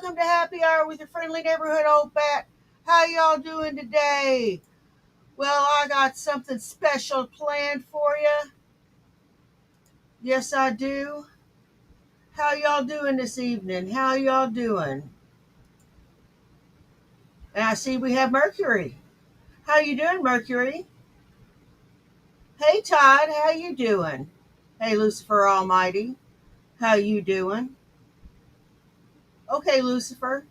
welcome to Happy Hour with your friendly neighborhood old bat. How y'all doing today? Well, I got something special planned for you. Yes, I do. How y'all doing this evening? How y'all doing? And I see we have Mercury. How you doing, Mercury? Hey, Todd, how you doing? Hey, Lucifer Almighty, how you doing? Okay, Lucifer.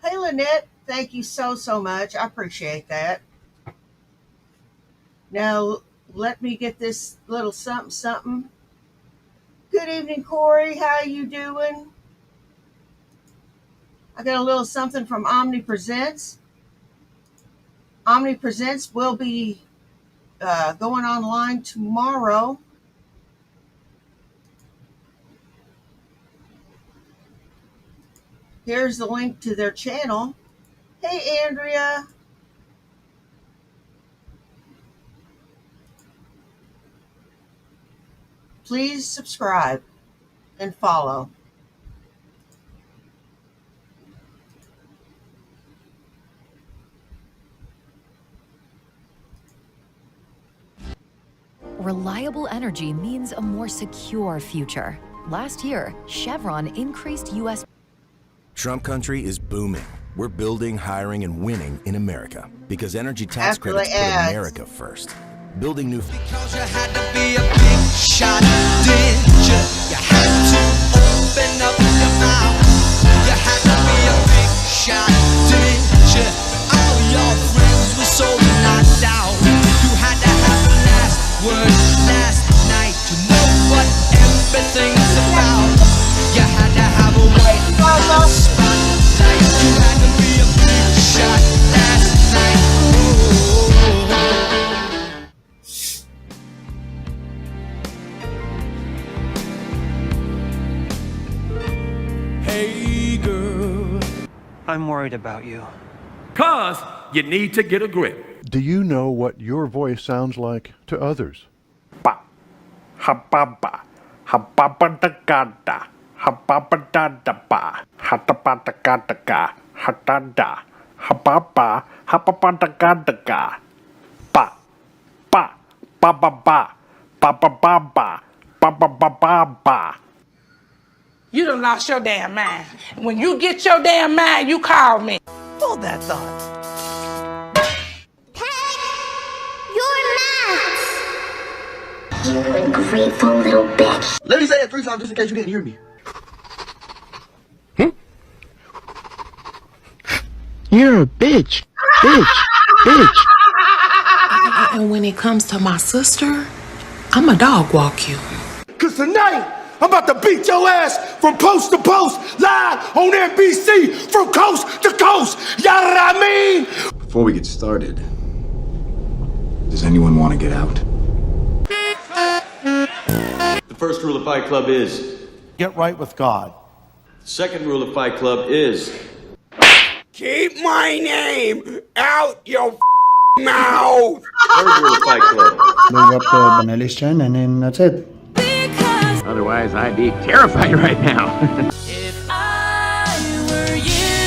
Hey, Lynette, thank you so much. I appreciate that. Now, let me get this little something. Good evening, Corey. How you doing? I got a little something from Omni Presents. Omni Presents will be going online tomorrow. Here's the link to their channel. Hey, Andrea. Please subscribe and follow. Reliable energy means a more secure future. Last year, Chevron increased U.S. Trump country is booming. We're building, hiring, and winning in America because energy tax credits put America first. Building new... Because you had to be a big shot, did you? You had to open up your mouth. You had to be a big shot, did you? All your friends were so knocked out. You had to have the last word last night. You know what everything's about. You had to have a white house spotlight. You had to be a big shot last night. Hey girl, I'm worried about you. 'Cause you need to get a grip. Do you know what your voice sounds like to others? Pa, hababa, hababadagada, hababadadaba, hatapadagadaga, hatada, hababa, hababadagadaga, pa, pa, bababa, babababa, babababa. You done lost your damn mind. When you get your damn mind, you call me. Hold that thought. You're nuts! You ungrateful little bitch. Let me say it 3 times just in case you didn't hear me. You're a bitch. Bitch. And when it comes to my sister, I'ma dog walk you. 'Cause tonight, I'm about to beat your ass from post to post, live on NBC, from coast to coast. You know what I mean? Before we get started, does anyone want to get out? The first rule of Fight Club is... get right with God. The second rule of Fight Club is... keep my name out your mouth! Third rule of Fight Club. Move up to Benelli's chin and then that's it. Otherwise, I'd be terrified right now. If I were you,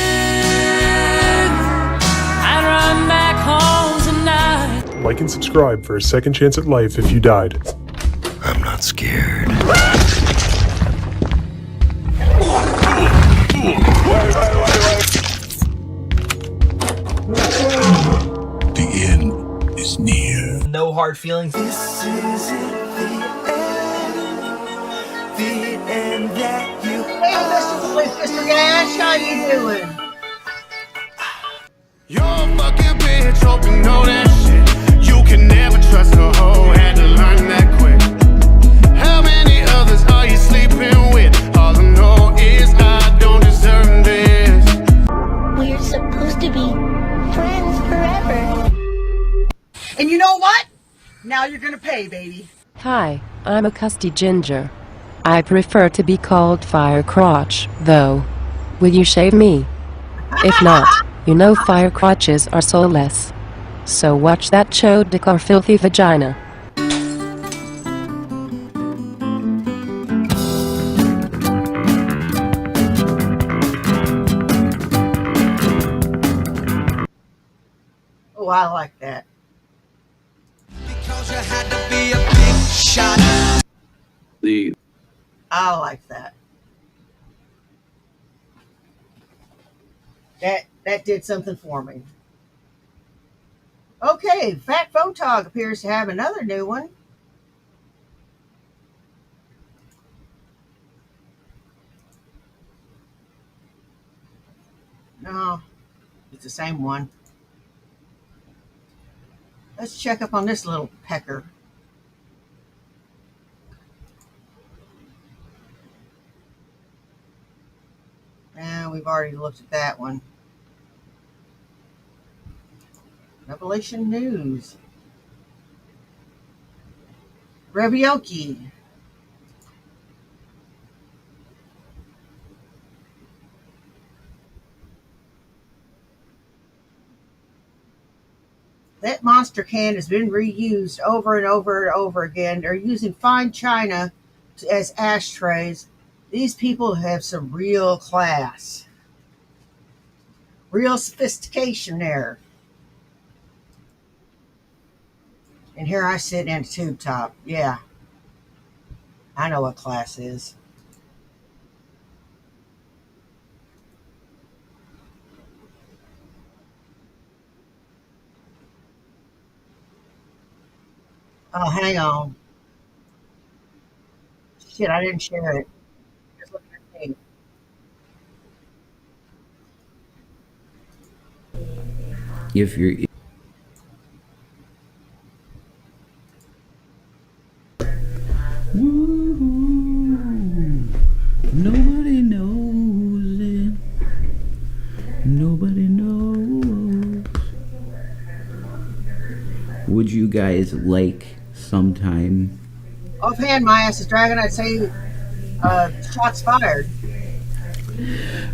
I'd run back home tonight. Like and subscribe for a second chance at life if you died. I'm not scared. The end is near. No hard feelings. This isn't the end that you... Hey, Mr. Gash, how you doing? You're a fucking bitch, hope you know that shit. You can never trust a hoe, had to learn that quick. How many others are you sleeping with? All I know is I don't deserve this. We're supposed to be friends forever. And you know what? Now you're gonna pay, baby. Hi, I'm a custy ginger. I prefer to be called Fire Crotch, though. Will you shave me? If not, you know fire crotches are soulless. So watch that chodic or filthy vagina. Oh, I like that. Because you had to be a big shot. I like that. That did something for me. Okay, Fat Photog appears to have another new one. No, it's the same one. Let's check up on this little pecker. And we've already looked at that one. Revelation News. Revioki. That monster can has been reused over and over and over again. They're using fine china as ashtrays. These people have some real class. Real sophistication there. And here I sit in a tube top. Yeah. I know what class is. Oh, hang on. Shit, I didn't share it. Just look at me. If you're nobody knows it. Nobody knows. Would you guys like sometime? Offhand, my ass is dragging. I'd say shots fired.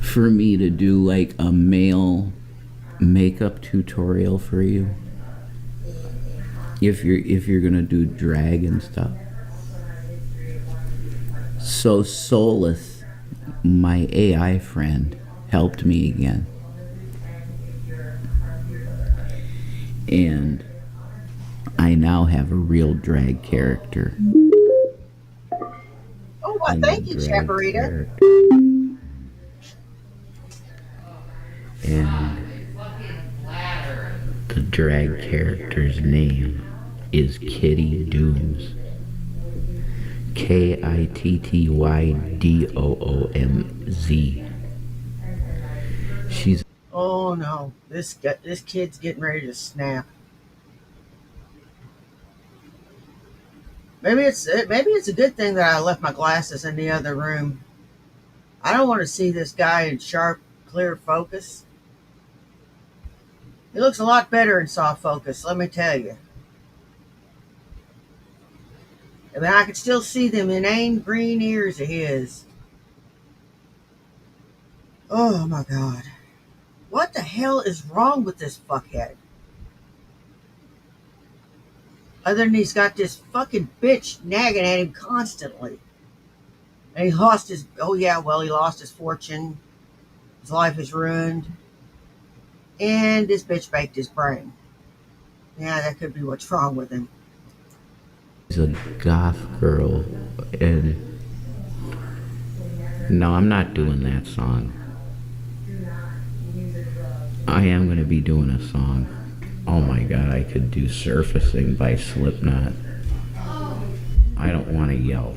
For me to do like a male makeup tutorial for you, if you're gonna do drag and stuff. So Solus, my AI friend, helped me again, and I now have a real drag character. Oh, well, thank you, Chaparita. And the drag character's name is Kitty Dooms. KITTYDOOMZ. She's. Oh no, this kid's getting ready to snap. Maybe it's a good thing that I left my glasses in the other room. I don't want to see this guy in sharp, clear focus. He looks a lot better in soft focus, let me tell you. I mean, I can still see them inane green ears of his. Oh my God. What the hell is wrong with this fuckhead? Other than he's got this fucking bitch nagging at him constantly. And he lost his, he lost his fortune. His life is ruined. And this bitch baked his brain. Yeah, that could be what's wrong with him. She's a goth girl, and no, I'm not doing that song. I am going to be doing a song. Oh my God, I could do Surfacing by Slipknot. I don't want to yell.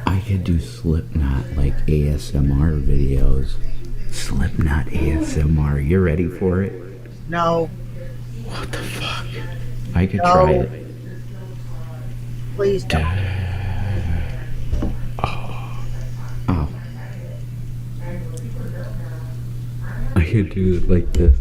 I could do Slipknot like ASMR videos. Slipknot ASMR. You ready for it? No. What the fuck? I could try it. Please don't. Oh. I could do it like this.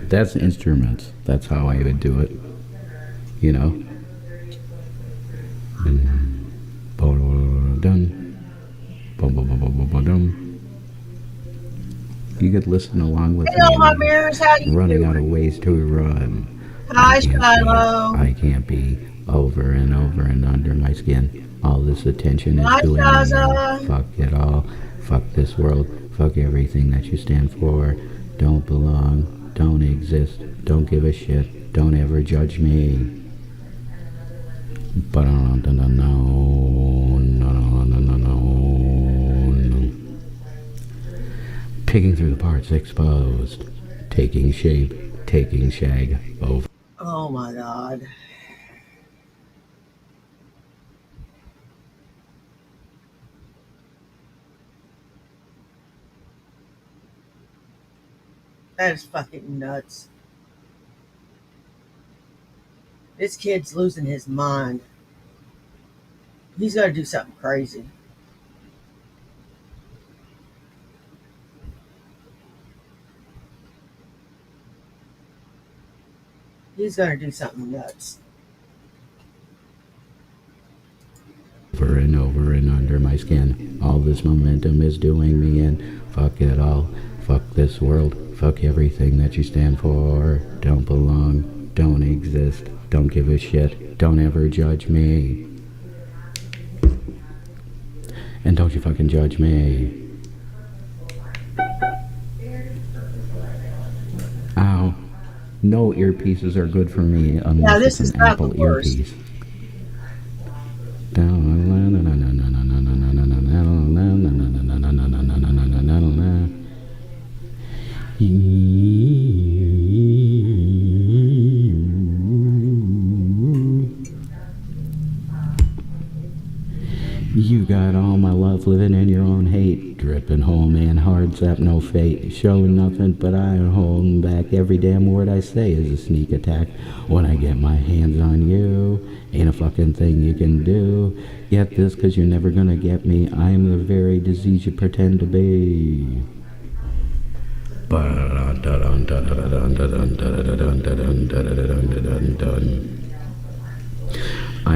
That's instruments. That's how I would do it. You know? You could listen along with Hello, me my and mirrors. How you running doing? out of ways to run. Hi, Shiloh. I can't be over and over and under my skin. All this attention is Hi, doing me Shaza. in. Fuck it all. Fuck this world. Fuck everything that you stand for. Don't belong. Don't exist. Don't give a shit. Don't ever judge me. But picking through the parts exposed. Taking shape. Taking shag. Over. Oh my God. That is fucking nuts. This kid's losing his mind. He's got to do something crazy. He's going to do something nuts. Over and over and under my skin. All this momentum is doing me in. Fuck it all. Fuck this world. Fuck everything that you stand for. Don't belong. Don't exist. Don't give a shit. Don't ever judge me. And don't you fucking judge me. Ow. No earpieces are good for me unless it's an Apple earpiece. You got all my love living in your own hate. Dripping home and hard zap, no fate. Showing nothing but I am holding back. Every damn word I say is a sneak attack. When I get my hands on you, ain't a fucking thing you can do. Get this, cause you're never gonna get me. I am the very disease you pretend to be. I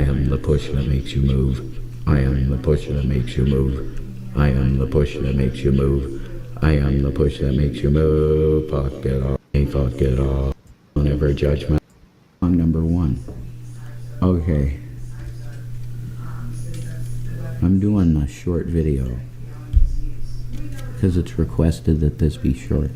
am the push that makes you move. I am the push that makes you move. I am the push that makes you move. I am the push that makes you move. Fuck it all. Hey, fuck it all. Don't ever judge my song number 1. Okay. I'm doing a short video because it's requested that this be short.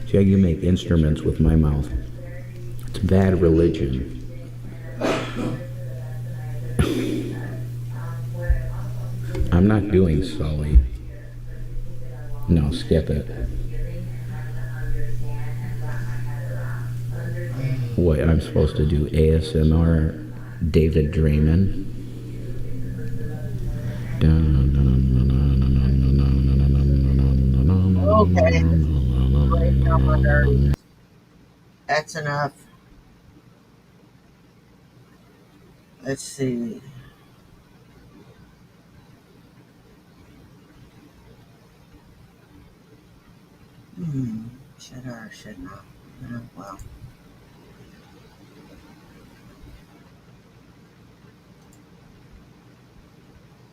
See how you make instruments with my mouth. It's bad religion. I'm not doing Sully. No, skip it. What, I'm supposed to do ASMR David Draymond? Okay. That's enough. Let's see. Should or should not? Well.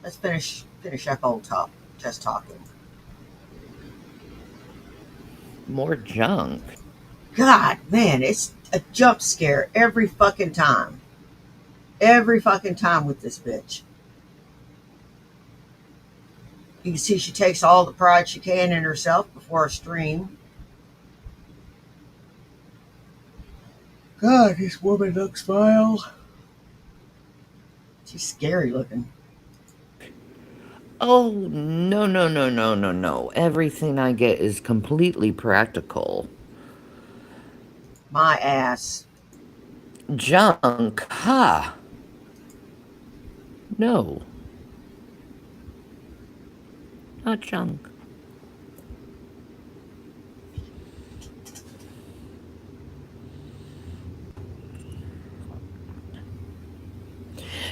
Let's finish up old talk. Just talking. More junk. God, man, it's a jump scare every fucking time. Every fucking time with this bitch. You can see she takes all the pride she can in herself before a stream. God, this woman looks vile. She's scary looking. Oh, no. Everything I get is completely practical. My ass. Junk, huh? No. Not junk.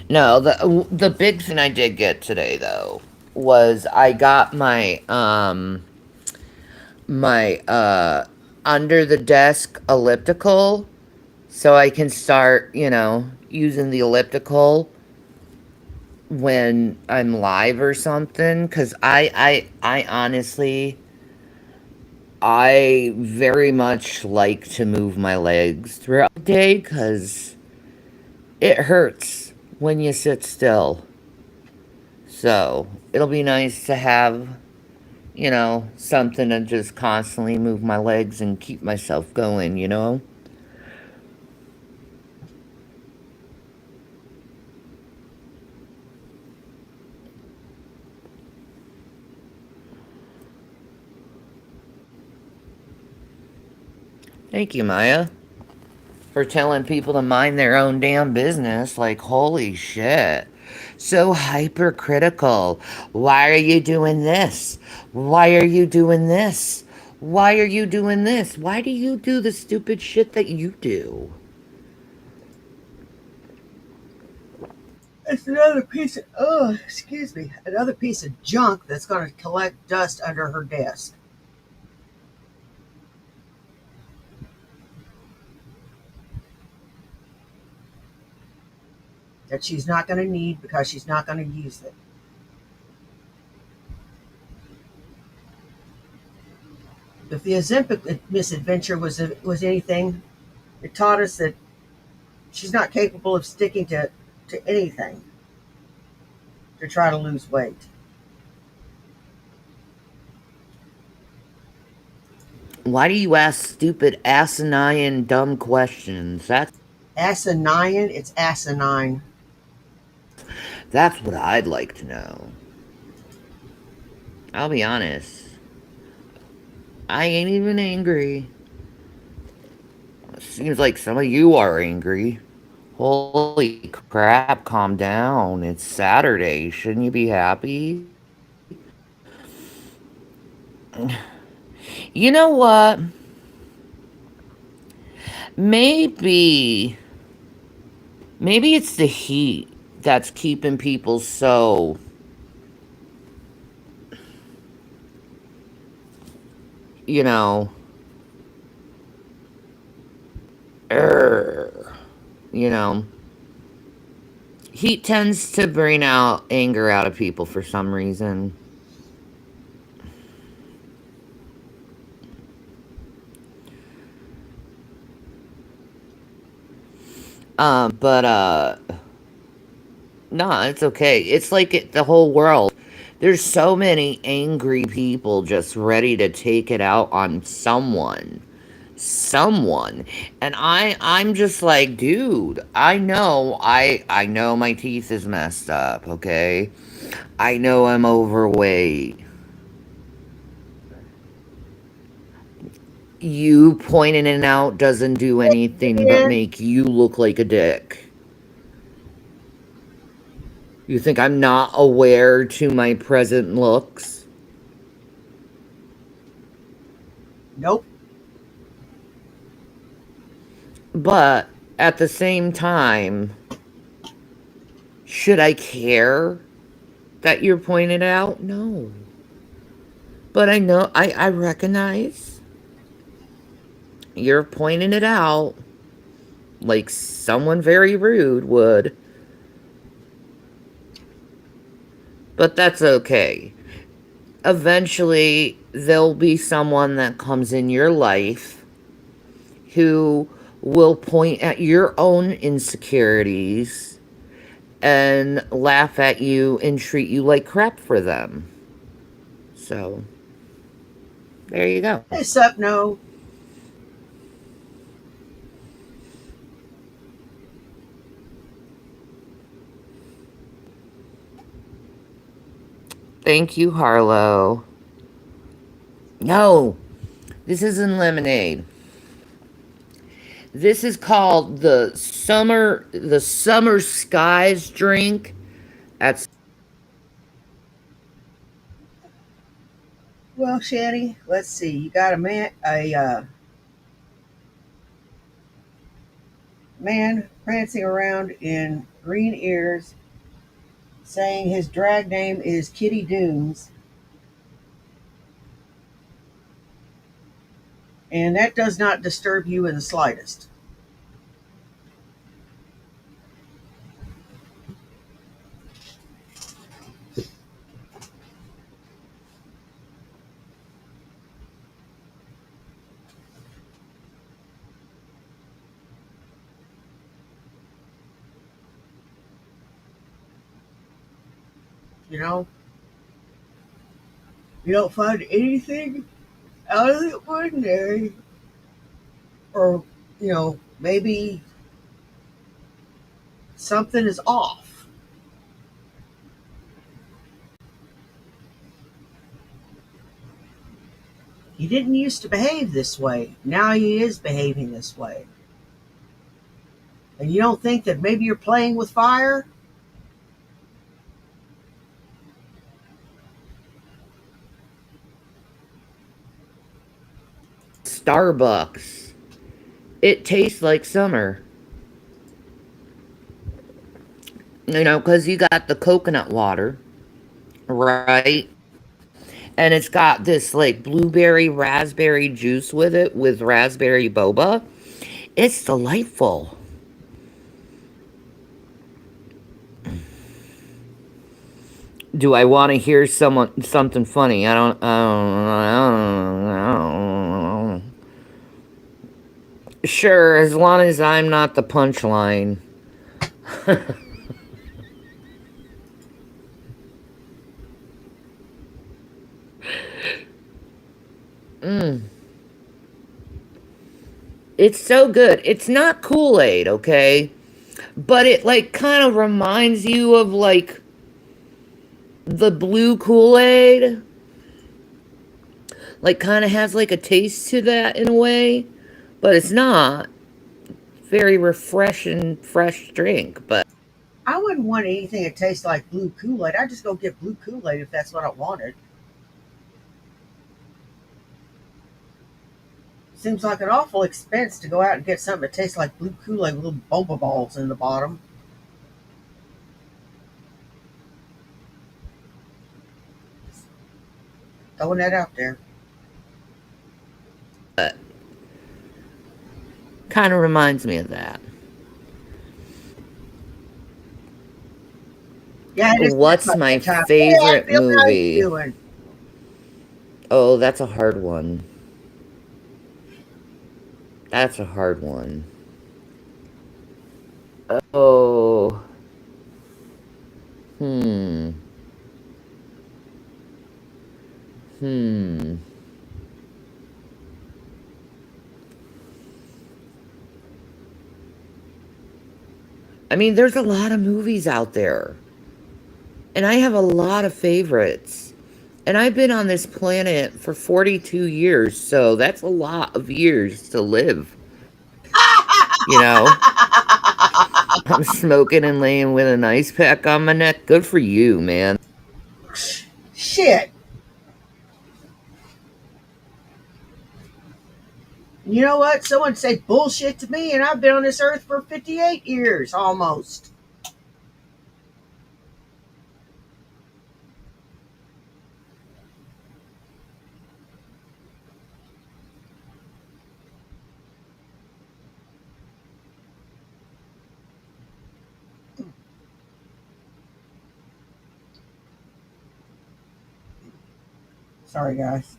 No, the big thing I did get today though was I got my under the desk elliptical so I can start, using the elliptical when I'm live or something, because I honestly, I very much like to move my legs throughout the day because it hurts when you sit still. So it'll be nice to have, something to just constantly move my legs and keep myself going. Thank you, Maya, for telling people to mind their own damn business. Like, holy shit. So hypercritical. Why are you doing this? Why are you doing this? Why are you doing this? Why do you do the stupid shit that you do? It's another piece of junk that's going to collect dust under her desk. That she's not going to need because she's not going to use it. If the Ozempic misadventure was anything, it taught us that she's not capable of sticking to anything to try to lose weight. Why do you ask stupid, asinine, dumb questions? Asinine? It's asinine. That's what I'd like to know. I'll be honest. I ain't even angry. Seems like some of you are angry. Holy crap, calm down. It's Saturday. Shouldn't you be happy? You know what? Maybe it's the heat that's keeping people so, you know, you know. Heat tends to bring out anger out of people for some reason. But no, it's okay. It's like the whole world. There's so many angry people just ready to take it out on someone. And I'm just like, dude, I know my teeth is messed up, okay? I know I'm overweight. You pointing it out doesn't do anything but make you look like a dick. You think I'm not aware to my present looks? Nope. But at the same time, should I care that you're pointing out? No. But I know, I recognize you're pointing it out like someone very rude would. But that's okay. Eventually, there'll be someone that comes in your life who will point at your own insecurities and laugh at you and treat you like crap for them. So, there you go. Hey, sup, no. Thank you, Harlow. No, this isn't lemonade. This is called the summer skies drink. Well, Shanny, let's see. You got a man prancing around in green ears saying his drag name is Kitty Dooms. And that does not disturb you in the slightest. You know, you don't find anything out of the ordinary, or maybe something is off. He didn't used to behave this way. Now he is behaving this way. And you don't think that maybe you're playing with fire? Starbucks. It tastes like summer. Because you got the coconut water, right? And it's got this like blueberry raspberry juice with it, with raspberry boba. It's delightful. Do I want to hear something funny? I don't. Sure, as long as I'm not the punchline. It's so good. It's not Kool-Aid, okay? But it like kind of reminds you of like the blue Kool-Aid. Like kind of has like a taste to that in a way, but it's not. Very refreshing, fresh drink, but I wouldn't want anything that tastes like blue Kool-Aid. I'd just go get blue Kool-Aid if that's what I wanted. Seems like an awful expense to go out and get something that tastes like blue Kool-Aid with little boba balls in the bottom. Throwing that out there. kind of reminds me of that. Yeah, What's my favorite movie? Doing? Oh, that's a hard one. That's a hard one. Oh. Hmm. I mean, there's a lot of movies out there. And I have a lot of favorites. And I've been on this planet for 42 years, so that's a lot of years to live. You know? I'm smoking and laying with an ice pack on my neck. Good for you, man. Shit. You know what? Someone say bullshit to me, and I've been on this earth for 58 years almost. Sorry, guys.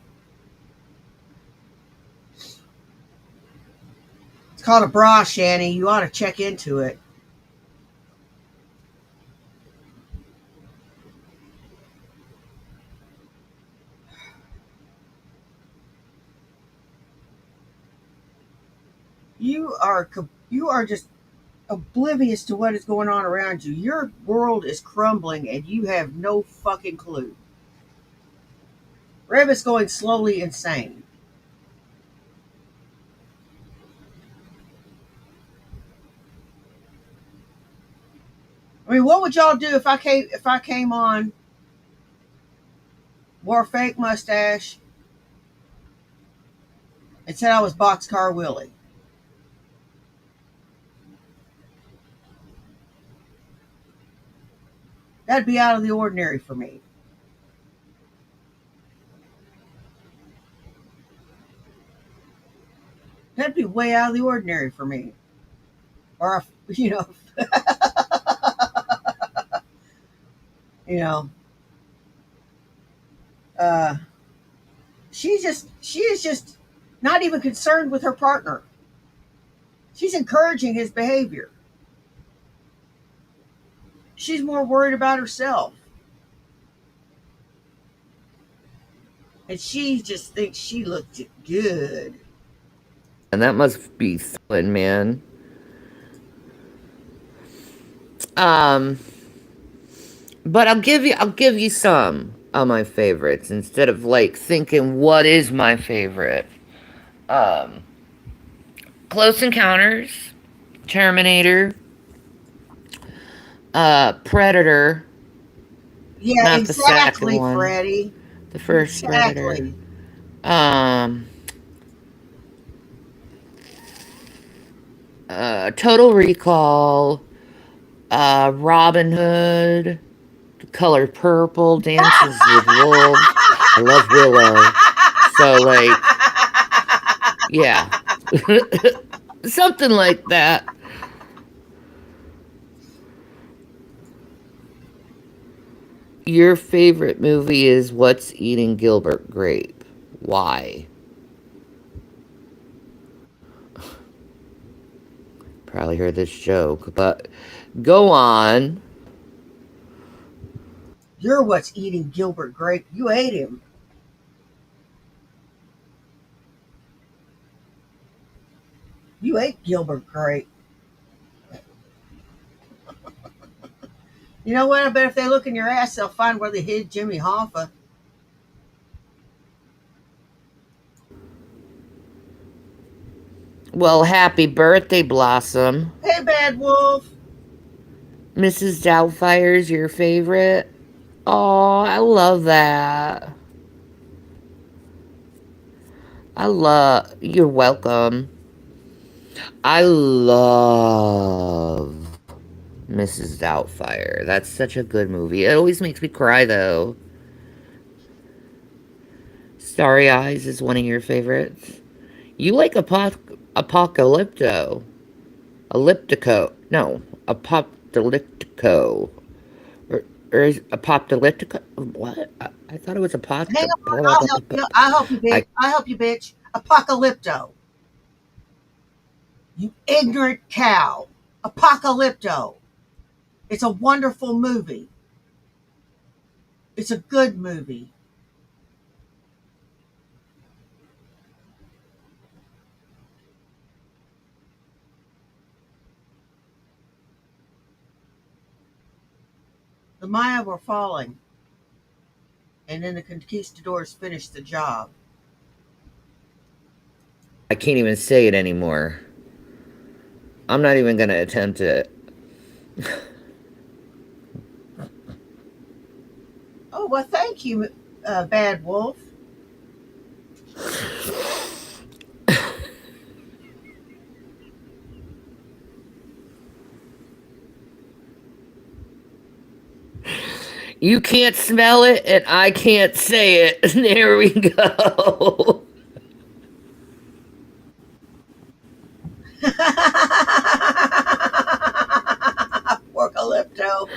It's called a bra, Shanny. You ought to check into it. You are just oblivious to what is going on around you. Your world is crumbling, and you have no fucking clue. Rev is going slowly insane. I mean, what would y'all do if I came on, wore a fake mustache, and said I was Boxcar Willie? That'd be out of the ordinary for me. That'd be way out of the ordinary for me. Or, you know, you know, she is just not even concerned with her partner. She's encouraging his behavior. She's more worried about herself. And she just thinks she looked good. And that must be fun, man. But I'll give you some of my favorites instead of like thinking what is my favorite. Close Encounters, Terminator, Predator. Yeah, Not the second exactly, one. Freddie. The first Predator. Exactly. Total Recall, Robin Hood, The Color Purple, Dances with Wolves. I love Willow. So, like, yeah. Something like that. Your favorite movie is What's Eating Gilbert Grape? Why? Probably heard this joke, but go on. You're what's eating Gilbert Grape. You ate him. You ate Gilbert Grape. You know what? I bet if they look in your ass, they'll find where they hid Jimmy Hoffa. Well, happy birthday, Blossom. Hey, Bad Wolf. Mrs. Doubtfire's your favorite? Oh, I love that. You're welcome. I love Mrs. Doubtfire. That's such a good movie. It always makes me cry, though. Starry Eyes is one of your favorites. You like Apocalypto. Elliptico. No, Apocalyptico. Or is Apocalyptico? What? I thought it was Hang on, I'll help you. I'll help you, bitch. I'll help you, bitch. Apocalypto. You ignorant cow. Apocalypto. It's a wonderful movie. It's a good movie. The Maya were falling, and then the conquistadors finished the job. I can't even say it anymore. I'm not even gonna attempt it. Oh, well, thank you, Bad Wolf. You can't smell it, and I can't say it. There we go. Apocalypto.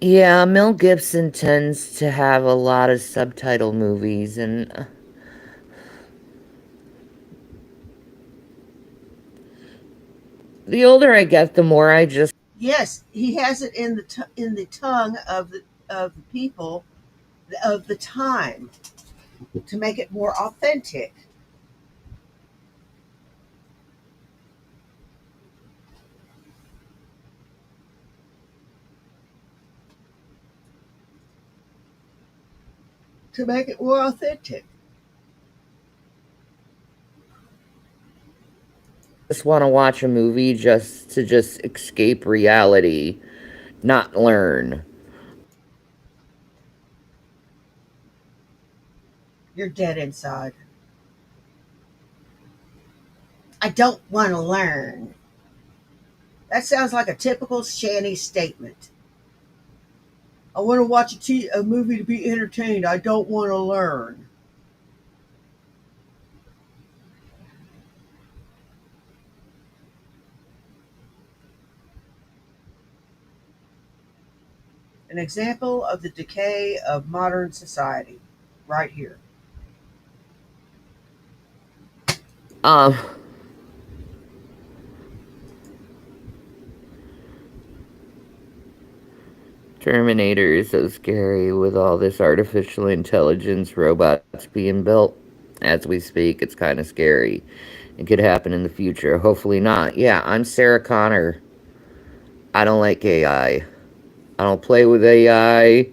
Yeah, Mel Gibson tends to have a lot of subtitle movies, and the older I get, the more I just Yes, he has it in the tongue of the people of the time to make it more authentic. To make it more authentic. want to watch a movie just to escape reality, not learn. You're dead inside. I don't want to learn. That sounds like a typical Shanny statement. I want to watch a movie to be entertained. I don't want to learn. An example of the decay of modern society, right here. Um, Terminator is so scary with all this artificial intelligence robots being built as we speak. It's kind of scary. It could happen in the future. Hopefully not. Yeah, I'm Sarah Connor. I don't like AI. I don't play with AI.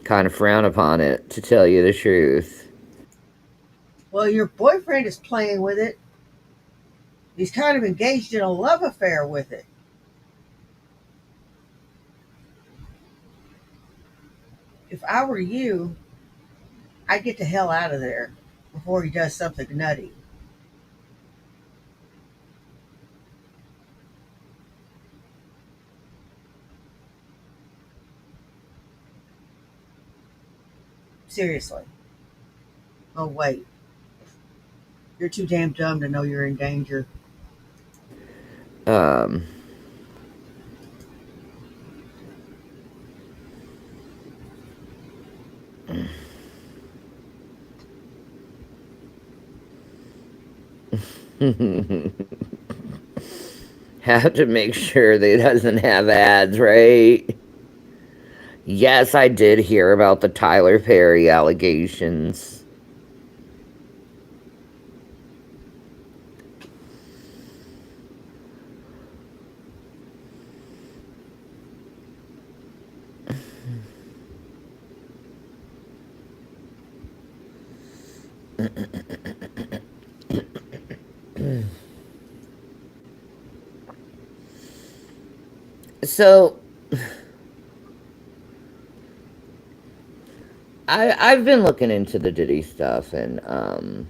Kind of frown upon it, to tell you the truth. Well, your boyfriend is playing with it. He's kind of engaged in a love affair with it. If I were you, I'd get the hell out of there before he does something nutty. Seriously. Oh, wait. You're too damn dumb to know you're in danger. Have to make sure that it doesn't have ads, right? Yes, I did hear about the Tyler Perry allegations. So, I've been looking into the Diddy stuff, and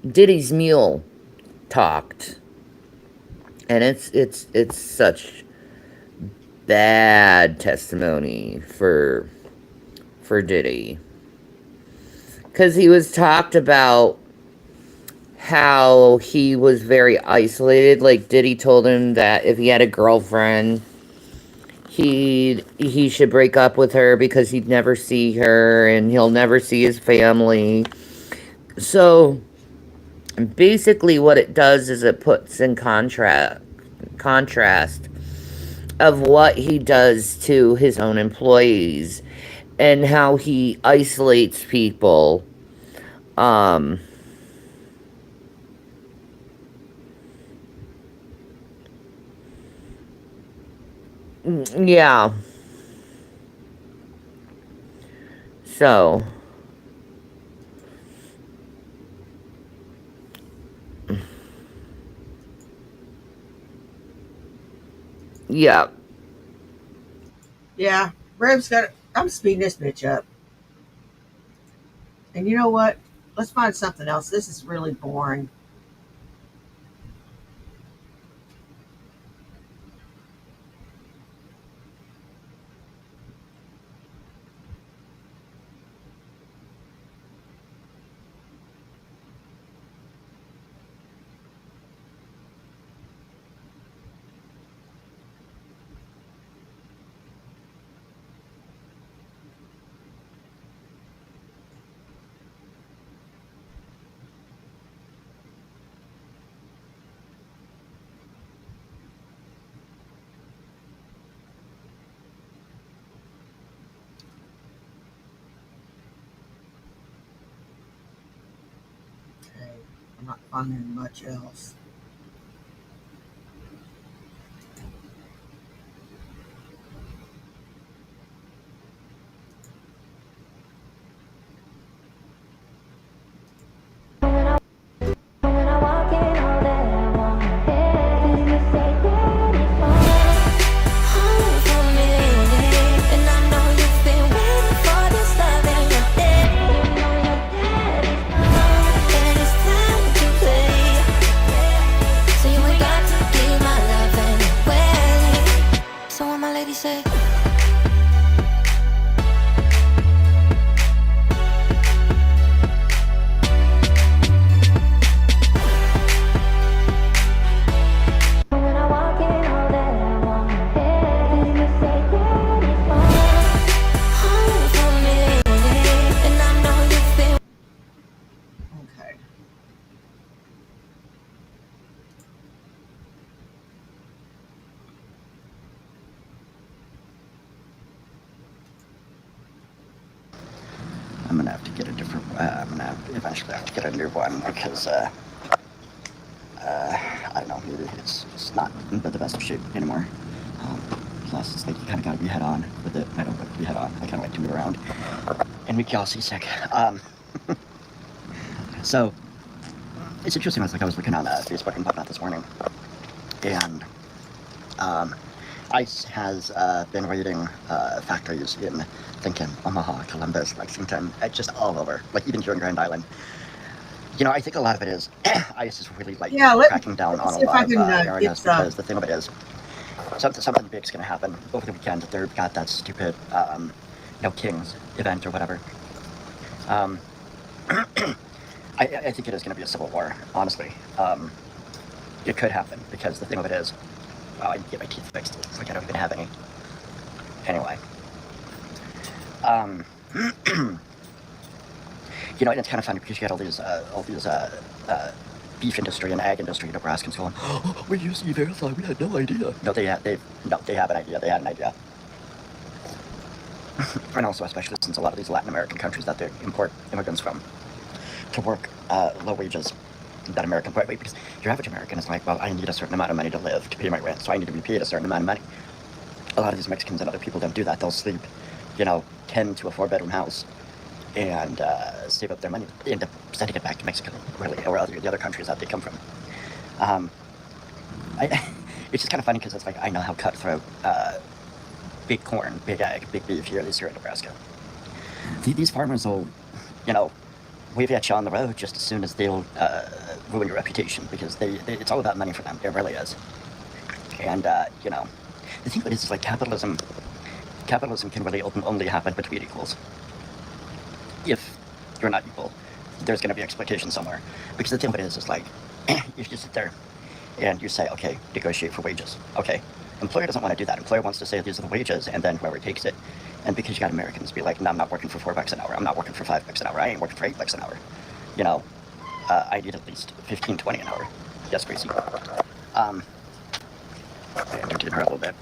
Diddy's mule talked, and it's such bad testimony for Diddy, because he was talked about how he was very isolated. Like, Diddy told him that if he had a girlfriend, he should break up with her because he'd never see her and he'll never see his family. So basically what it does is it puts in contrast of what he does to his own employees and how he isolates people. Yeah. So, yeah. Yeah, Rev's got it. I'm speeding this bitch up. And you know what? Let's find something else. This is really boring. Okay, I'm not finding much else. I'm gonna have to get a different. I'm gonna eventually have to get a new one because I don't know. Maybe it's not in the best of shape anymore. Plus, it's like you kind of gotta be head on with it. I don't like to be head on. I kind of like to move around and make y'all seasick. So it's interesting. I was looking on Facebook and whatnot this morning, and ICE has been raiding factories in Lincoln, Omaha, Columbus, Lexington, just all over, like even here in Grand Island. You know, I think a lot of it is ICE is really like cracking down on a lot of areas because the thing of it is something big's going to happen over the weekend. They've got that stupid, Kings event or whatever. I think it is going to be a civil war, honestly. It could happen because the thing of it is, I need to get my teeth fixed. It's like I don't even have any. Anyway. You know, and it's kind of funny because you got all these beef industry and ag industry in Nebraskans going, oh, we used to verify, we had no idea. No, they have an idea. They had an idea. And also, especially since a lot of these Latin American countries that they import immigrants from to work low wages that American way, because your average American is like, well, I need a certain amount of money to live, to pay my rent, so I need to be paid a certain amount of money. A lot of these Mexicans and other people don't do that. They'll sleep, 10 to a 4-bedroom house and save up their money. They end up sending it back to Mexico, really, or the other countries that they come from. It's just kind of funny because it's like, I know how cutthroat big corn, big ag, big beef here is here in Nebraska. These farmers will, wave at you on the road just as soon as they'll ruin your reputation, because it's all about money for them. It really is. And, the thing about it is like capitalism can really only happen between equals. If you're not equal, there's going to be exploitation somewhere. Because the thing about it is like, if you sit there and you say, okay, negotiate for wages. Okay, employer doesn't want to do that. Employer wants to say these are the wages, and then whoever takes it. And because you got Americans be like, no, I'm not working for $4 an hour. I'm not working for $5 an hour. I ain't working for $8 an hour. I need at least 15, 20 an hour. Yes, Gracie. I entertain her a little bit.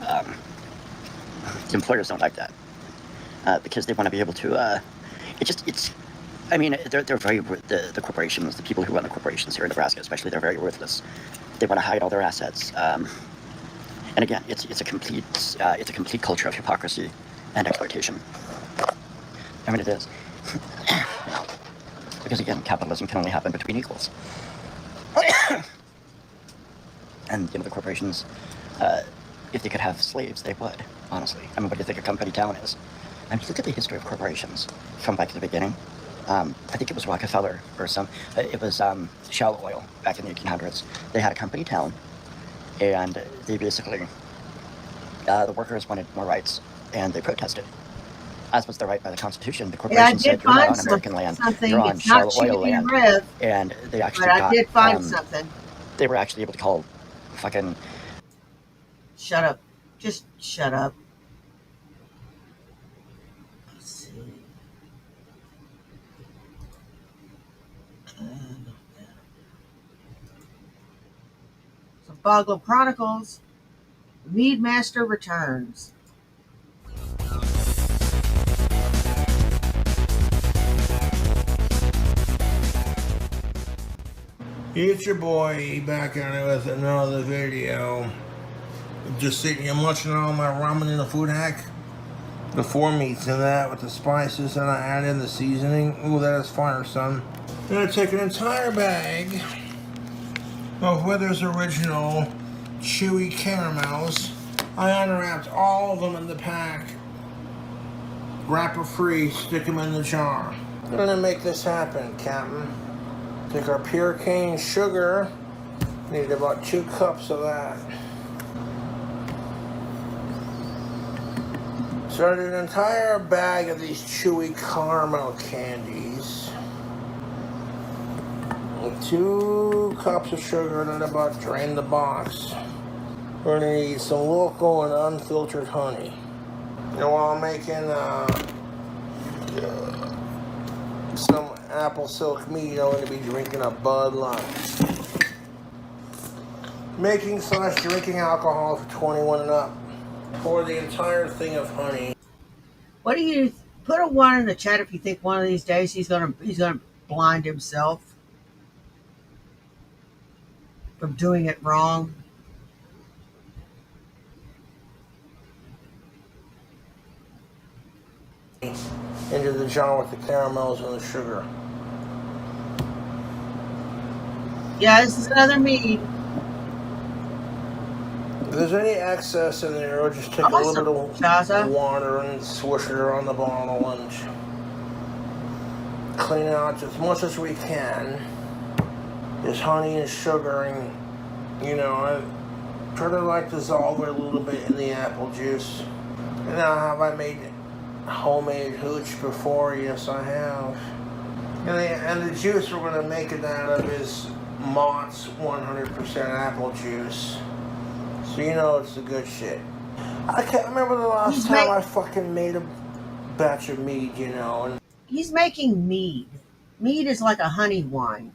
The employers don't like that because they want to be able to. They're very the corporations, the people who run the corporations here in Nebraska, especially, they're very ruthless. They want to hide all their assets. And again, it's a complete culture of hypocrisy and exploitation. I mean, it is. Because again, capitalism can only happen between equals. And the corporations, if they could have slaves, they would. Honestly, I mean, what do you think a company town is? I mean, look at the history of corporations from back to the beginning. I think it was Rockefeller or it was Shell Oil back in the 1800s. They had a company town. And they basically, the workers wanted more rights, and they protested. As was the right by the Constitution. The corporation said, you're not on American land, you're on Shell Oil land. And they actually got, I did find something. They were actually able to call fucking... Shut up. Just shut up. Let's see. Boggle Chronicles, Mead Master returns. It's your boy back on it with another video. Just sitting here munching on my ramen in a food hack. The 4 meats in that with the spices, and I add in the seasoning. Ooh, that is fire, son. Then I take an entire bag of Withers Original chewy caramels. I unwrapped all of them in the pack. Wrapper free, stick them in the jar. I'm gonna make this happen, Captain. Take our pure cane sugar. Need about 2 cups of that. Started an entire bag of these chewy caramel candies. 2 cups of sugar, and then about drain the box. We're gonna need some local and unfiltered honey. And while I'm making some apple silk meat, I'm gonna be drinking a Bud Light. Making/drinking alcohol for 21 and up. Pour the entire thing of honey. What do you Put a 1 in the chat if you think one of these days he's gonna blind himself from doing it wrong. Into the jar with the caramels and the sugar. Yeah, this is another mead. If there's any excess in there, we'll just take a little bit of water and swish it around the bottle and clean out as much as we can. There's honey and sugar, and I try to like dissolve it a little bit in the apple juice. And now, have I made homemade hooch before? Yes, I have. And the juice we're going to make it out of is Mott's 100% apple juice. So it's the good shit. I can't remember the last time I fucking made a batch of mead, and he's making mead. Mead is like a honey wine.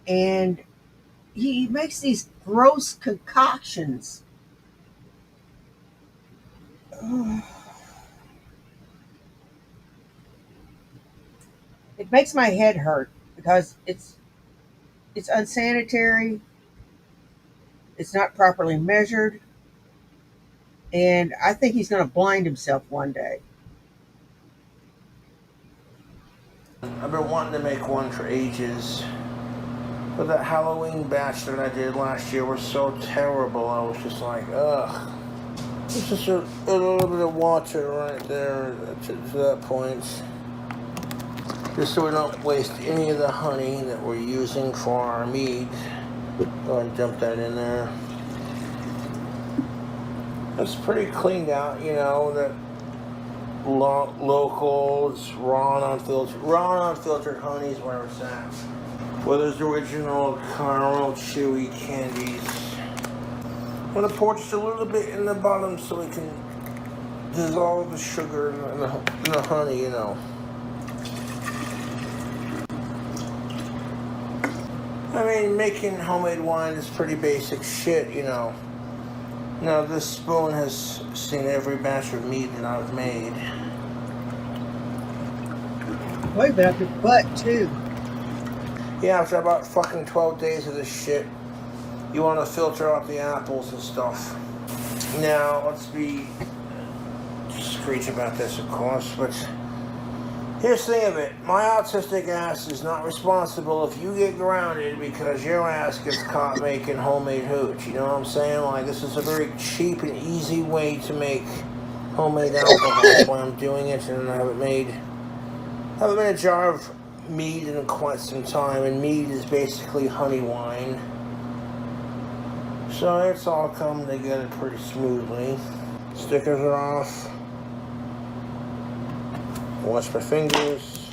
And he makes these gross concoctions. It makes my head hurt because it's unsanitary. It's not properly measured. And I think he's going to blind himself one day. I've been wanting to make one for ages. But that Halloween batch that I did last year was so terrible. I was just like, ugh. It's just a little bit of water right there to that point. Just so we don't waste any of the honey that we're using for our mead. Go ahead and dump that in there. It's pretty cleaned out, that locals, raw and unfiltered honey is where it's at. Well, there's original caramel chewy candies. I'm going to pour just a little bit in the bottom so we can dissolve the sugar and the honey, I mean, making homemade wine is pretty basic shit, Now, this spoon has seen every batch of mead that I've made. Way back your butt, too. Yeah, after about fucking 12 days of this shit, you want to filter out the apples and stuff. Now, let's be discreet about this, of course, but here's the thing of it. My autistic ass is not responsible if you get grounded because your ass gets caught making homemade hooch. You know what I'm saying? Like, this is a very cheap and easy way to make homemade alcohol. That's why I'm doing it, and I haven't made a jar of mead in quite some time, and mead is basically honey wine. So it's all come together pretty smoothly. Stickers are off. Wash my fingers.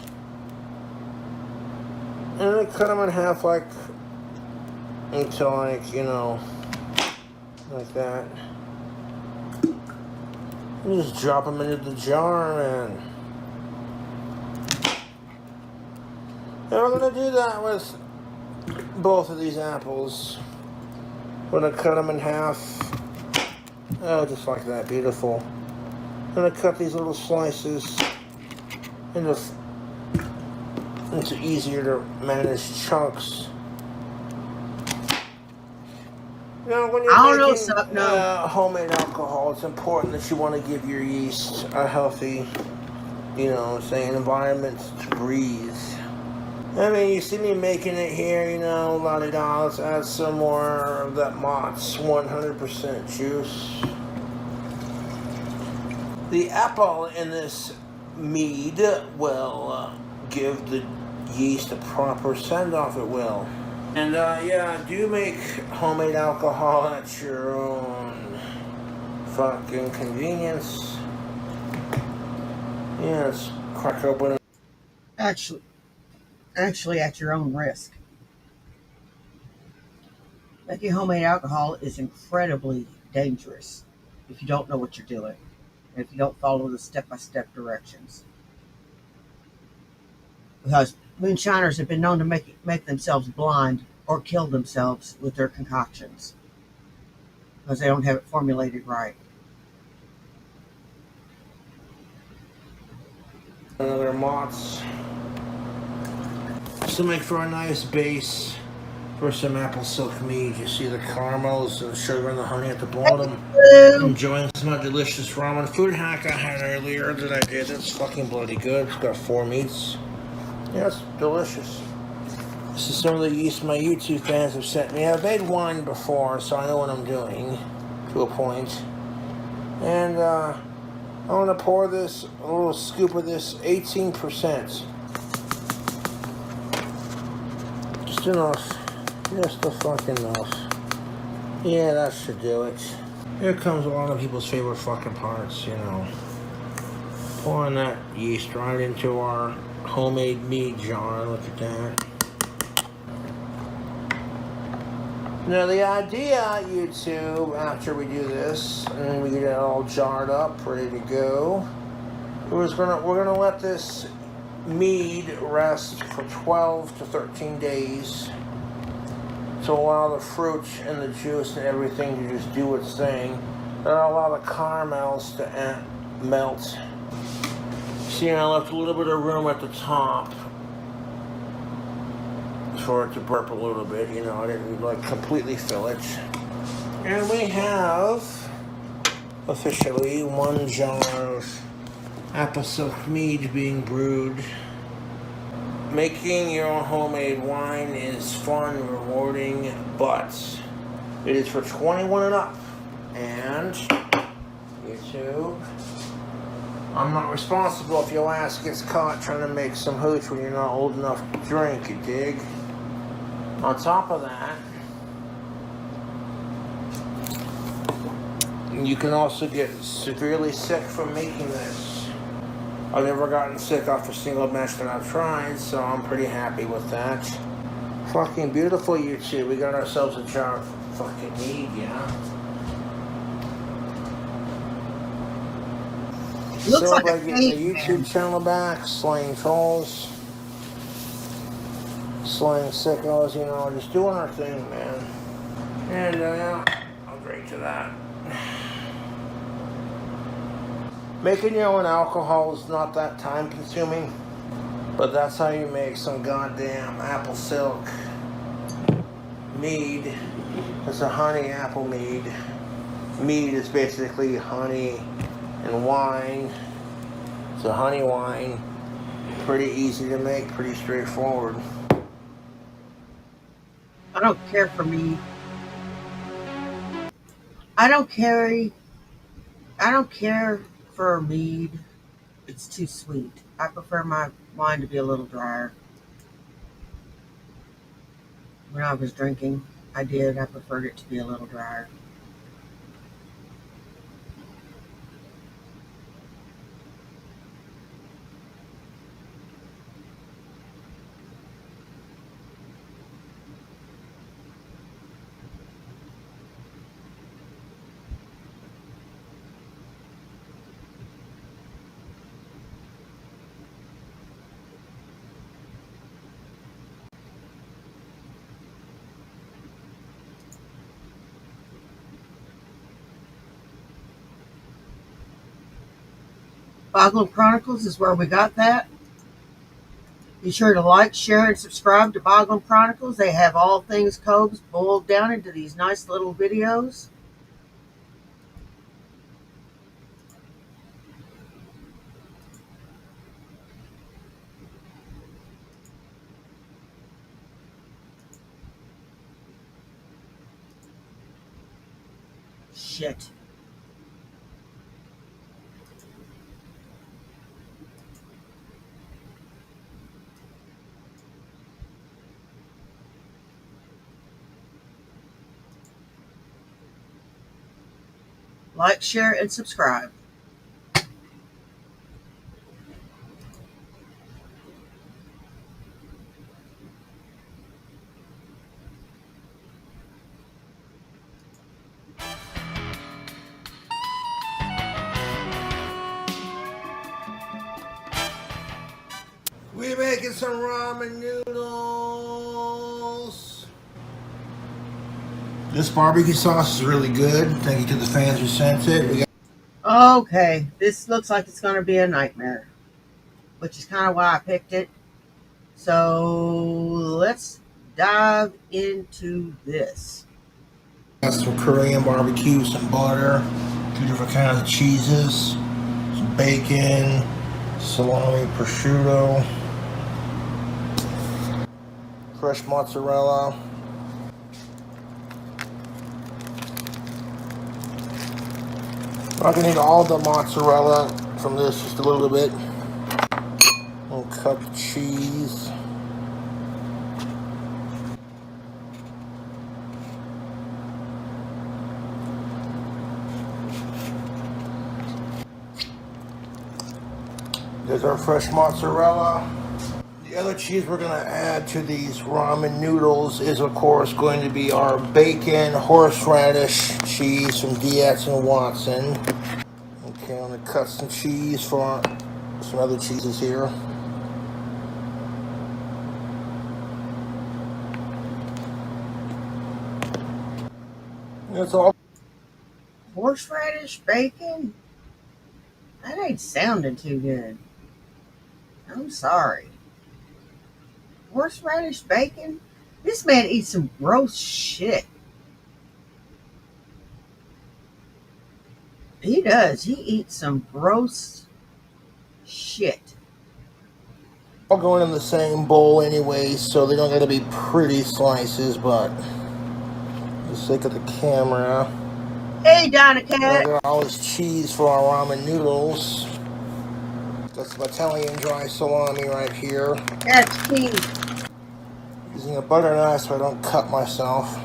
And I cut them in half until like that. And just drop them into the jar, man. And we're going to do that with both of these apples. We're going to cut them in half. Oh, just like that. Beautiful. I'm going to cut these little slices into easier to manage chunks. When you're making homemade alcohol, it's important that you want to give your yeast a healthy, environment to breathe. I mean, you see me making it here, la-di-da, let's add some more of that Mott's 100% juice. The apple in this mead will give the yeast a proper send-off, it will. And do make homemade alcohol at your own fucking convenience. Yeah, let's crack open. Actually at your own risk. Making homemade alcohol is incredibly dangerous if you don't know what you're doing and if you don't follow the step-by-step directions. Because moonshiners have been known to make themselves blind or kill themselves with their concoctions because they don't have it formulated right. Another mozz. This will make for a nice base for some apple silk mead. You see the caramels and the sugar and the honey at the bottom. Enjoying some delicious ramen food hack I had earlier that I did. It's fucking bloody good. It's got 4 meats. Yeah, it's delicious. This is some of the yeast my YouTube fans have sent me. I've made wine before, so I know what I'm doing to a point. And I want to pour this, a little scoop of this 18%. Just enough. Just a fucking enough. Yeah, that should do it. Here comes a lot of people's favorite fucking parts, you know. Pouring that yeast right into our homemade mead jar. Look at that. Now the idea, YouTube, after we do this and we get it all jarred up, ready to go, we're gonna let this mead rest for 12 to 13 days to allow the fruit and the juice and everything to just do its thing, and allow the caramels to melt. See, I left a little bit of room at the top for it to burp a little bit, you know, I didn't like completely fill it. And we have officially 1 jar of apple silk mead being brewed. Making your own homemade wine is fun, rewarding, but it is for 21 and up. And YouTube, I'm not responsible if your ass gets caught trying to make some hooch when you're not old enough to drink, you dig? On top of that, you can also get severely sick from making this. I've never gotten sick off a single batch that I've tried, so I'm pretty happy with that. Fucking beautiful, YouTube. We got ourselves a jar of fucking mead, yeah. Looks so like by a getting the cake, YouTube channel back, slaying trolls, slaying sickos, you know, just doing our thing, man. And yeah, I'll drink to that. Making your own alcohol is not that time consuming, but that's how you make some goddamn apple silk mead. It's a honey apple mead. Mead is basically honey and wine. It's a honey wine. Pretty easy to make, pretty straightforward. I don't care for mead. I don't care for mead. It's too sweet. I prefer my wine to be a little drier. When I was drinking, I preferred it to be a little drier. Boglin Chronicles is where we got that. Be sure to like, share, and subscribe to Boglin Chronicles. They have all things Cobes boiled down into these nice little videos. Shit. Like, share, and subscribe. We're making some ramen noodles. This barbecue sauce is really good. Thank you to the fans who sent it. Okay, this looks like it's going to be a nightmare. which is kind of why I picked it. So let's dive into this. Got some Korean barbecue, some butter, 2 different kinds of cheeses, some bacon, salami, prosciutto, fresh mozzarella. Not gonna need all the mozzarella from this, just a little bit. And cut the cheese. There's our fresh mozzarella. The other cheese we're gonna add to these ramen noodles is of course going to be our bacon horseradish cheese from Dietz and Watson. Okay, I'm gonna cut some cheese for some other cheeses here. That's all. Horseradish bacon? That ain't sounding too good. I'm sorry. Horseradish bacon? This man eats some gross shit. He does. He eats some gross shit. All going in the same bowl anyway, so they're not gonna be pretty slices, but for the sake of the camera. Hey, Donna I Cat. got all this cheese for our ramen noodles. Got some Italian dry salami right here. That's key. Using a butter knife so I don't cut myself.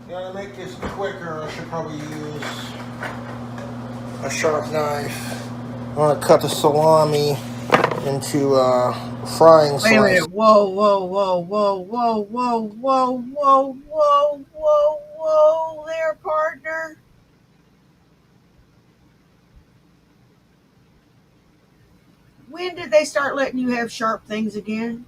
Yeah, to make this quicker, I should probably use a sharp knife. I'm gonna cut the salami into frying Wait a minute. slices. Whoa, whoa, whoa, whoa, whoa, whoa, whoa, whoa, whoa, whoa, whoa there, partner. When did they start letting you have sharp things again?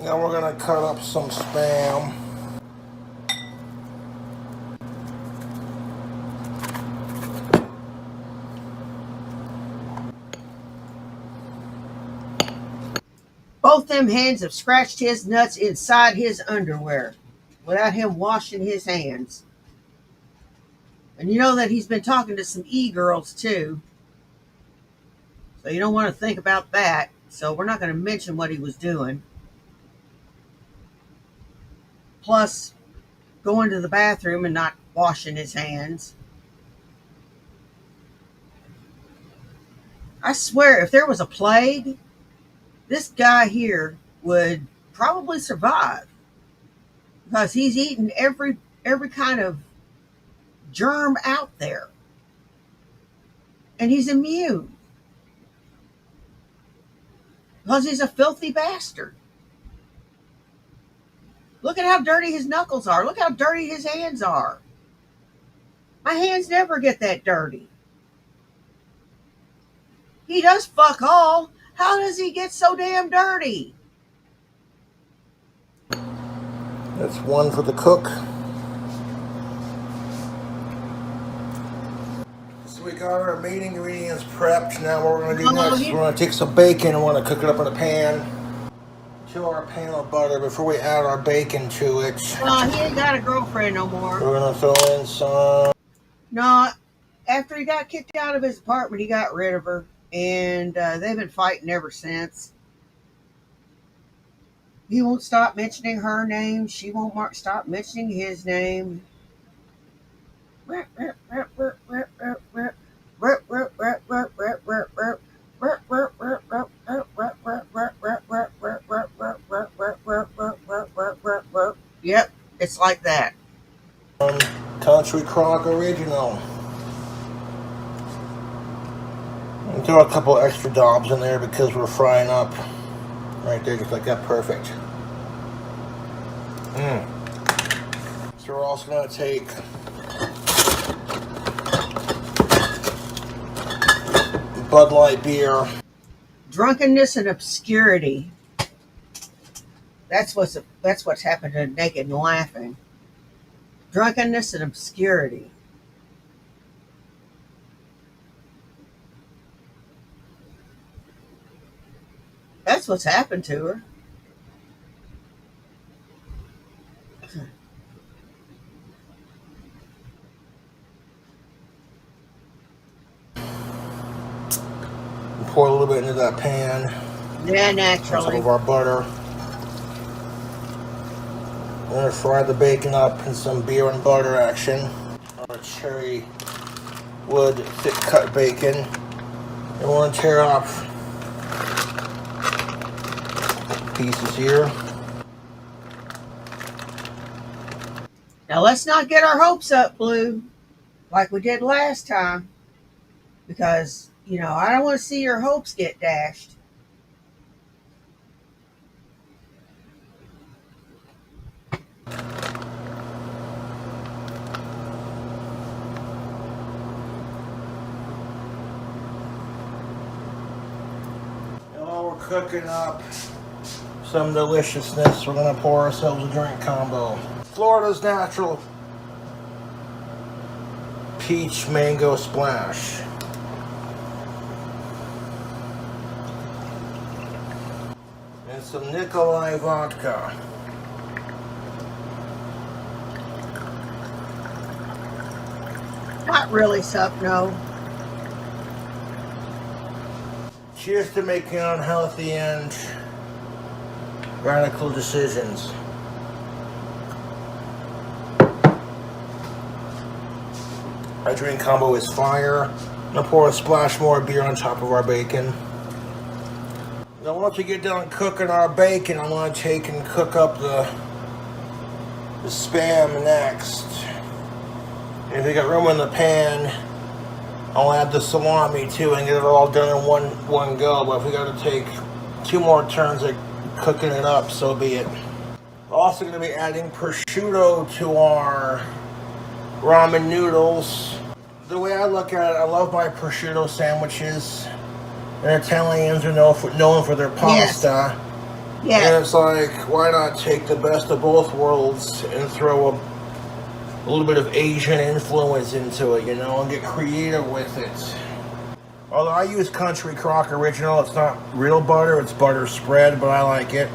Now we're gonna cut up some Spam. Both them hands have scratched his nuts inside his underwear without him washing his hands. And you know that he's been talking to some e-girls too. So you don't want to think about that. So we're not going to mention what he was doing. Plus, going to the bathroom and not washing his hands. I swear, if there was a plague, this guy here would probably survive. Because he's eaten every kind of germ out there. And he's immune. Because he's a filthy bastard. Look at how dirty his knuckles are. Look how dirty his hands are. My hands never get that dirty. He does fuck all. How does he get so damn dirty? That's one for the cook. So we got our main ingredients prepped. Now what we're going to do next is we're going to take some bacon and we're going to cook it up in a pan. To our pan of butter before we add our bacon to it. He ain't got a girlfriend no more. We're going to throw in some... No, after he got kicked out of his apartment, he got rid of her. And they've been fighting ever since. He won't stop mentioning her name. She won't stop mentioning his name. Yep, it's like that. Country Crock Original. And throw a couple extra daubs in there because we're frying up. Right there, just like that, perfect. So we're also going to take Bud Light beer. Drunkenness and obscurity. That's what's happened to Naked and Laughing. Drunkenness and obscurity. That's what's happened to her. Pour a little bit into that pan. Yeah, Some naturally. of our butter. I'm gonna fry the bacon up in some beer and butter action. Our cherry wood thick cut bacon. And we're gonna tear off pieces here. Now let's not get our hopes up, Blue, like we did last time, because I don't want to see your hopes get dashed. While we're cooking up some deliciousness, we're gonna pour ourselves a drink combo. Florida's natural peach mango splash. And some Nikolai vodka. Not really, Sup, no. Cheers to making unhealthy and radical decisions. Our drink combo is fire. I'm gonna pour a splash more beer on top of our bacon. Now once we get done cooking our bacon, I'm gonna take and cook up the Spam next. And if we got room in the pan, I'll add the salami too and get it all done in one go. But if we gotta take 2 more turns at cooking it up, so be it. Also gonna be adding prosciutto to our ramen noodles. The way I look at it, I love my prosciutto sandwiches. And Italians are known for their pasta. Yes. And it's like, why not take the best of both worlds and throw a little bit of Asian influence into it, and get creative with it. Although I use Country Crock Original, it's not real butter, it's butter spread, but I like it.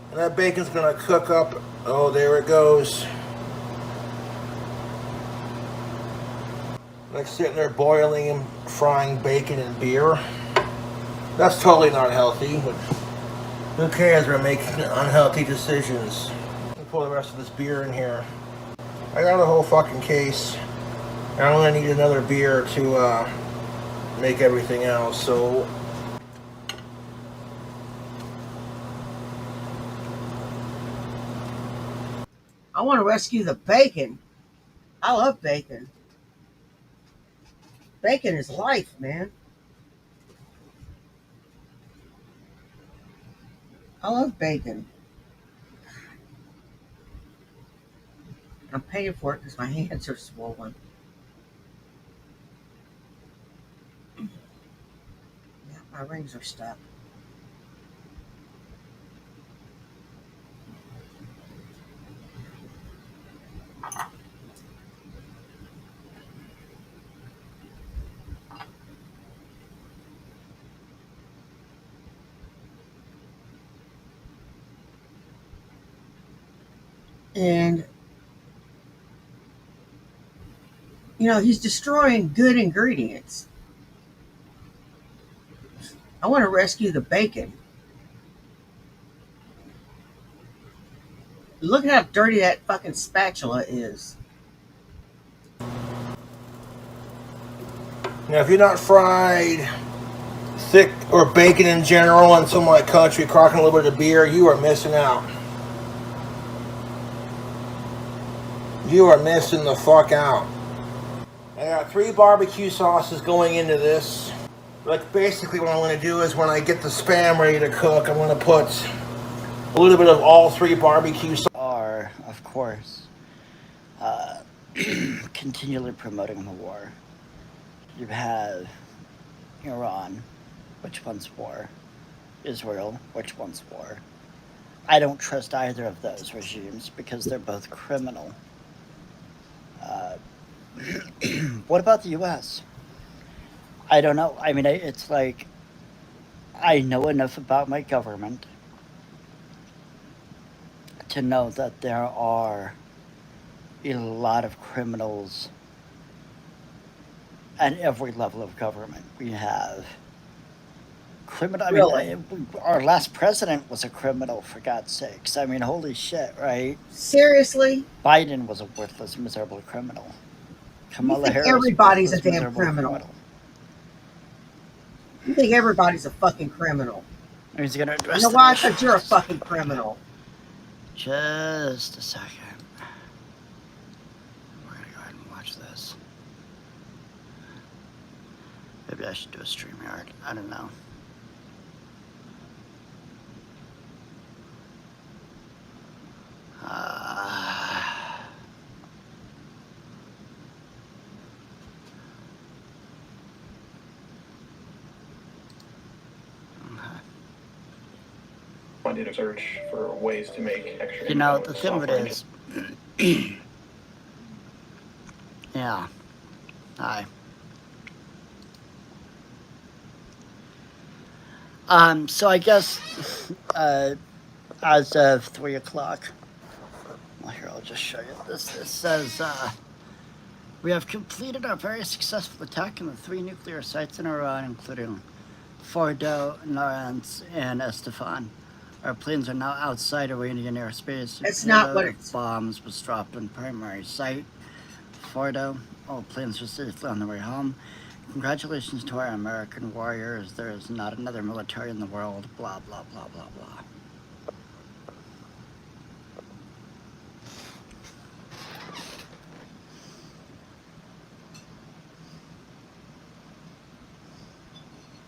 And that bacon's gonna cook up. Oh, there it goes. Like sitting there boiling and frying bacon and beer. That's totally not healthy, but who cares? We're making unhealthy decisions. Let me pour the rest of this beer in here. I got a whole fucking case. And I'm gonna need another beer to make everything else, so. I want to rescue the bacon. I love bacon. Bacon is life, man. I love bacon. I'm paying for it because my hands are swollen. Yeah, my rings are stuck. And he's destroying good ingredients. I want to rescue the bacon. Look at how dirty that fucking spatula is. Now, if you're not fried thick or bacon in general and some like Country Crock and a little bit of beer, you are missing out. You are missing the fuck out. I got 3 barbecue sauces going into this. Like basically what I'm going to do is when I get the Spam ready to cook, I'm going to put a little bit of all 3 barbecue sauces. Are, of course, continually promoting the war. You have Iran which one's war? Israel, which one's war? I don't trust either of those regimes because they're both criminal. What about the U.S.? I don't know. I mean, it's like I know enough about my government to know that there are a lot of criminals at every level of government. We have criminal. I mean, our last president was a criminal, for God's sakes. I mean, holy shit, right? Seriously? Biden was a worthless, miserable criminal. Kamala Harris, everybody's a worthless, damn miserable criminal. You think everybody's a fucking criminal? He's gonna address you know why? Because you're a fucking criminal. Just a second. We're gonna go ahead and watch this. Maybe I should do a StreamYard. I don't know. I did a search for ways to make extra. You know, the thing of it is, yeah, hi. So I guess, as of 3 o'clock, well, here, I'll just show you this. It says, we have completed our very successful attack on the 3 nuclear sites in Iran, including Fordo, Naranz, and Estefan. Our planes are now outside Iranian airspace. That's not what it's... Bombs was dropped on primary site. Fordo, all planes are safely on their way home. Congratulations to our American warriors. There is not another military in the world. Blah, blah, blah, blah, blah.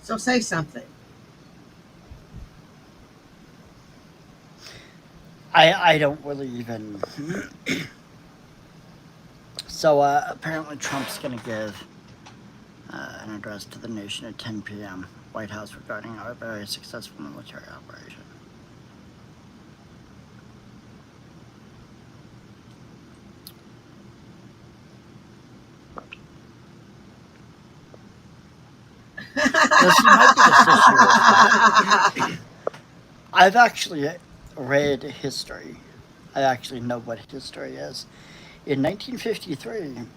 So say something. I don't really even... So apparently Trump's going to give an address to the nation at 10 p.m. White House regarding our very successful military operation. This might be this issue. I've actually read history. I actually know what history is. In 1953,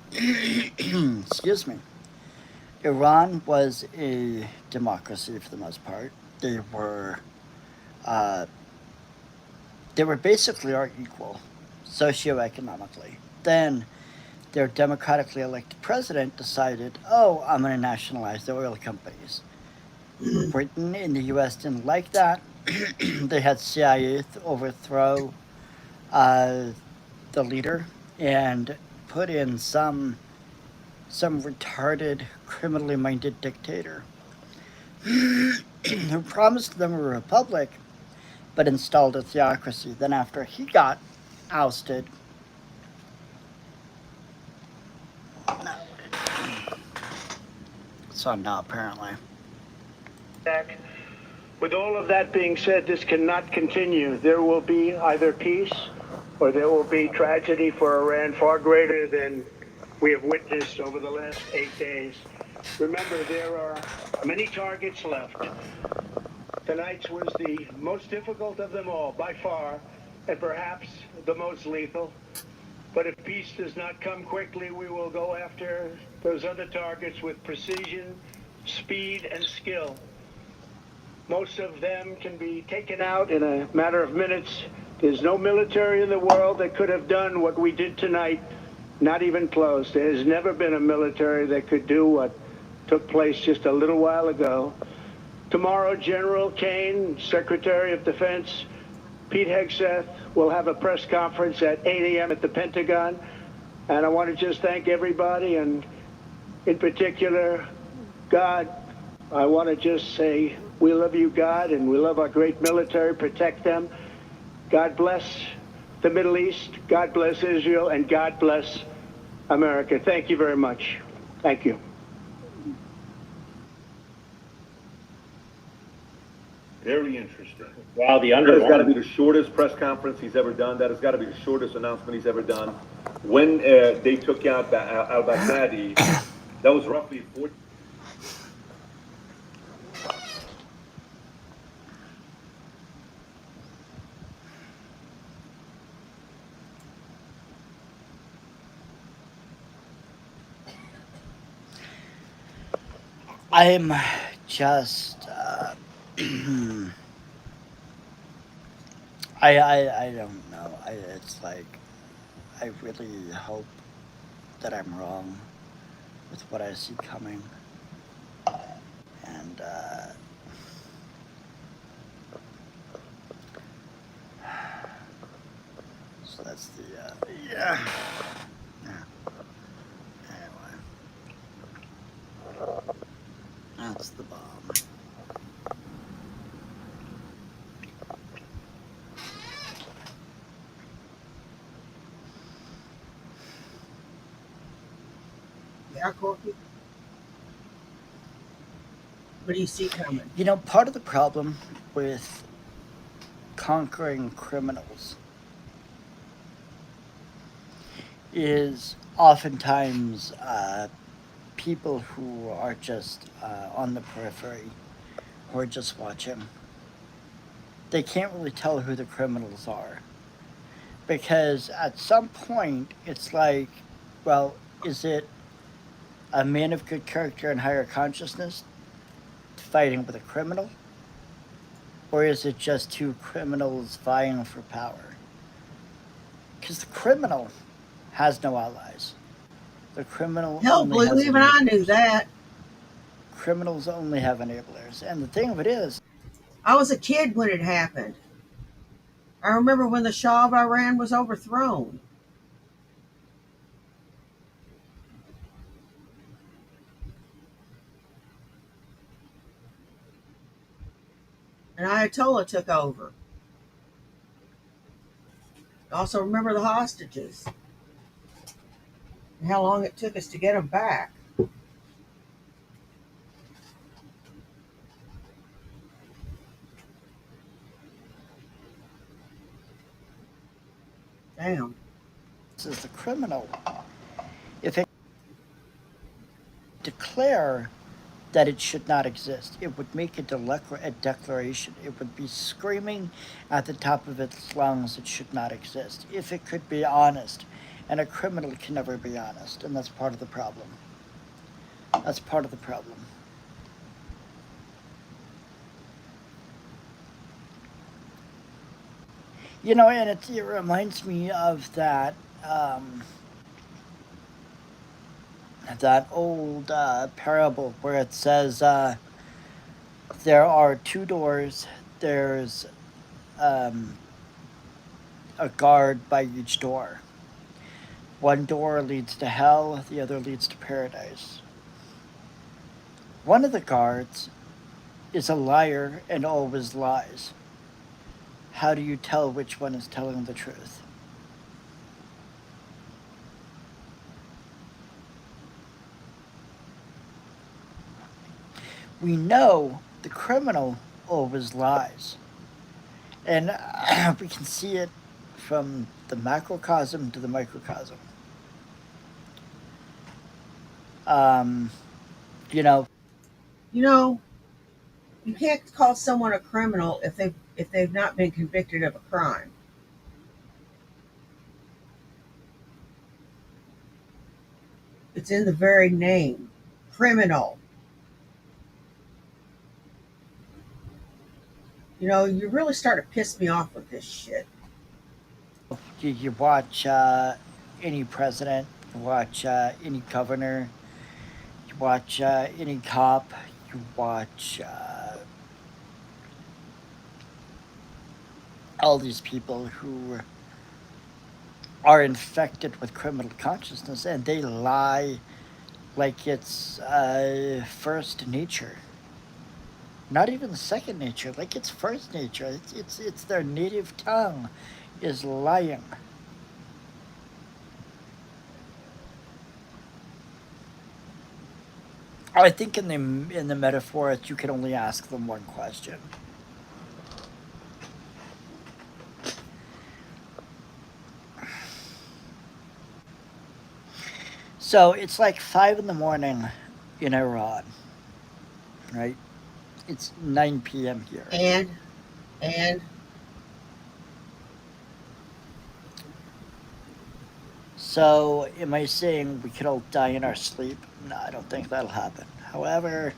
excuse me, Iran was a democracy for the most part. They were basically our equal, socioeconomically. Then their democratically elected president decided, oh, I'm going to nationalize the oil companies. Britain and the U.S. didn't like that. They had CIA overthrow the leader and put in some retarded, criminally minded dictator who promised them a republic but installed a theocracy. Then after he got ousted, it's on now apparently. With all of that being said, this cannot continue. There will be either peace or there will be tragedy for Iran far greater than we have witnessed over the last 8 days. Remember, there are many targets left. Tonight's was the most difficult of them all, by far, and perhaps the most lethal. But if peace does not come quickly, we will go after those other targets with precision, speed, and skill. Most of them can be taken out in a matter of minutes. There's no military in the world that could have done what we did tonight, not even close. There has never been a military that could do what took place just a little while ago. Tomorrow, General Kane, Secretary of Defense, Pete Hegseth will have a press conference at 8 a.m. at the Pentagon. And I want to just thank everybody, and in particular, God. I want to just say we love you, God, and we love our great military. Protect them. God bless the Middle East. God bless Israel, and God bless America. Thank you very much. Thank you. Very interesting. Wow, the That has got to be underline. the shortest press conference he's ever done. That has got to be the shortest announcement he's ever done. When they took out al-Baghdadi, that was roughly 40. I'm just, I don't know. It's like, I really hope that I'm wrong with what I see coming. And, so that's the, yeah. Anyway. That's the bomb. Yeah, Corky? What do you see coming? You know, part of the problem with conquering criminals is oftentimes people who are just on the periphery, who are just watching. They can't really tell who the criminals are. Because at some point, it's like, well, is it a man of good character and higher consciousness fighting with a criminal? Or is it just two criminals vying for power? Because the criminal has no allies. The criminal Hell, only has even I knew enablers. that. Criminals only have enablers. And the thing of it is, I was a kid when it happened. I remember when the Shah of Iran was overthrown. And Ayatollah took over. I also remember the hostages and how long it took us to get them back. Damn. this is the criminal. If it declare that it should not exist, it would make a declaration. It would be screaming at the top of its lungs it should not exist. If it could be honest, and a criminal can never be honest, and that's part of the problem. That's part of the problem. You know, and it reminds me of that that old parable where it says there are two doors. There's a guard by each door. One door leads to hell, the other leads to paradise. One of the guards is a liar and always lies. How do you tell which one is telling the truth? We know the criminal always lies. And we can see it from the macrocosm to the microcosm. You know, You can't call someone a criminal if they've not been convicted of a crime. It's in the very name, criminal. You really start to piss me off with this shit. you watch any president, you watch any governor, you watch any cop, you watch all these people who are infected with criminal consciousness, and they lie like it's first nature. Not even second nature, like it's first nature. It's their native tongue is lying. I think in the metaphor, you can only ask them one question. So it's like 5 in the morning in Iran, right? It's 9 p.m. here. And So am I saying we could all die in our sleep? No, I don't think that'll happen. However,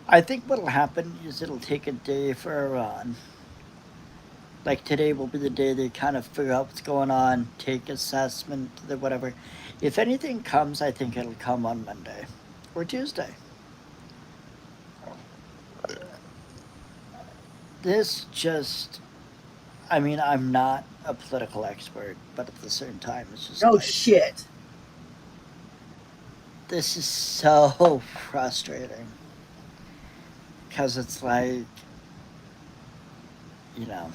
I think what'll happen is it'll take a day for Iran. Like today will be the day they kind of figure out what's going on, take assessment, whatever. If anything comes, I think it'll come on Monday or Tuesday. This just, I mean, I'm not a political expert, but at the same time, it's just no like, shit. this is so frustrating. Because it's like, you know,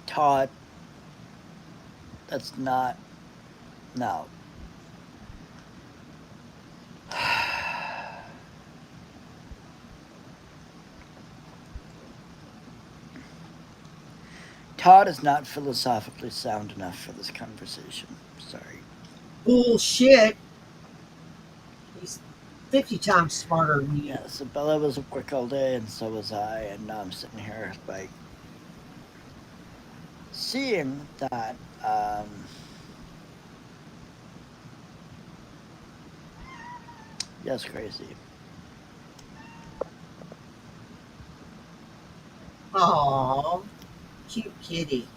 Todd, that's not, no. Todd is not philosophically sound enough for this conversation. Sorry. Bullshit. He's 50 times smarter than you. Yeah, so Bella was at work all day, and so was I, and now I'm sitting here, like, seeing that, that's crazy. Aww, cute kitty.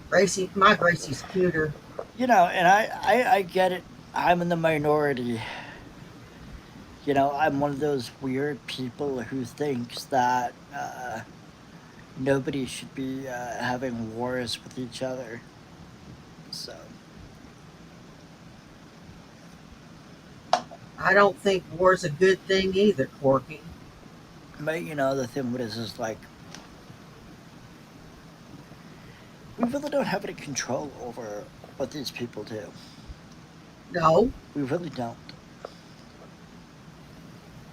Gracie, my Gracie's cuter. You know, and I get it. I'm in the minority. You know, I'm one of those weird people who thinks that nobody should be having wars with each other. So. I don't think war's a good thing either, Corky. But, you know, the thing with it is like, we really don't have any control over what these people do. No. We really don't.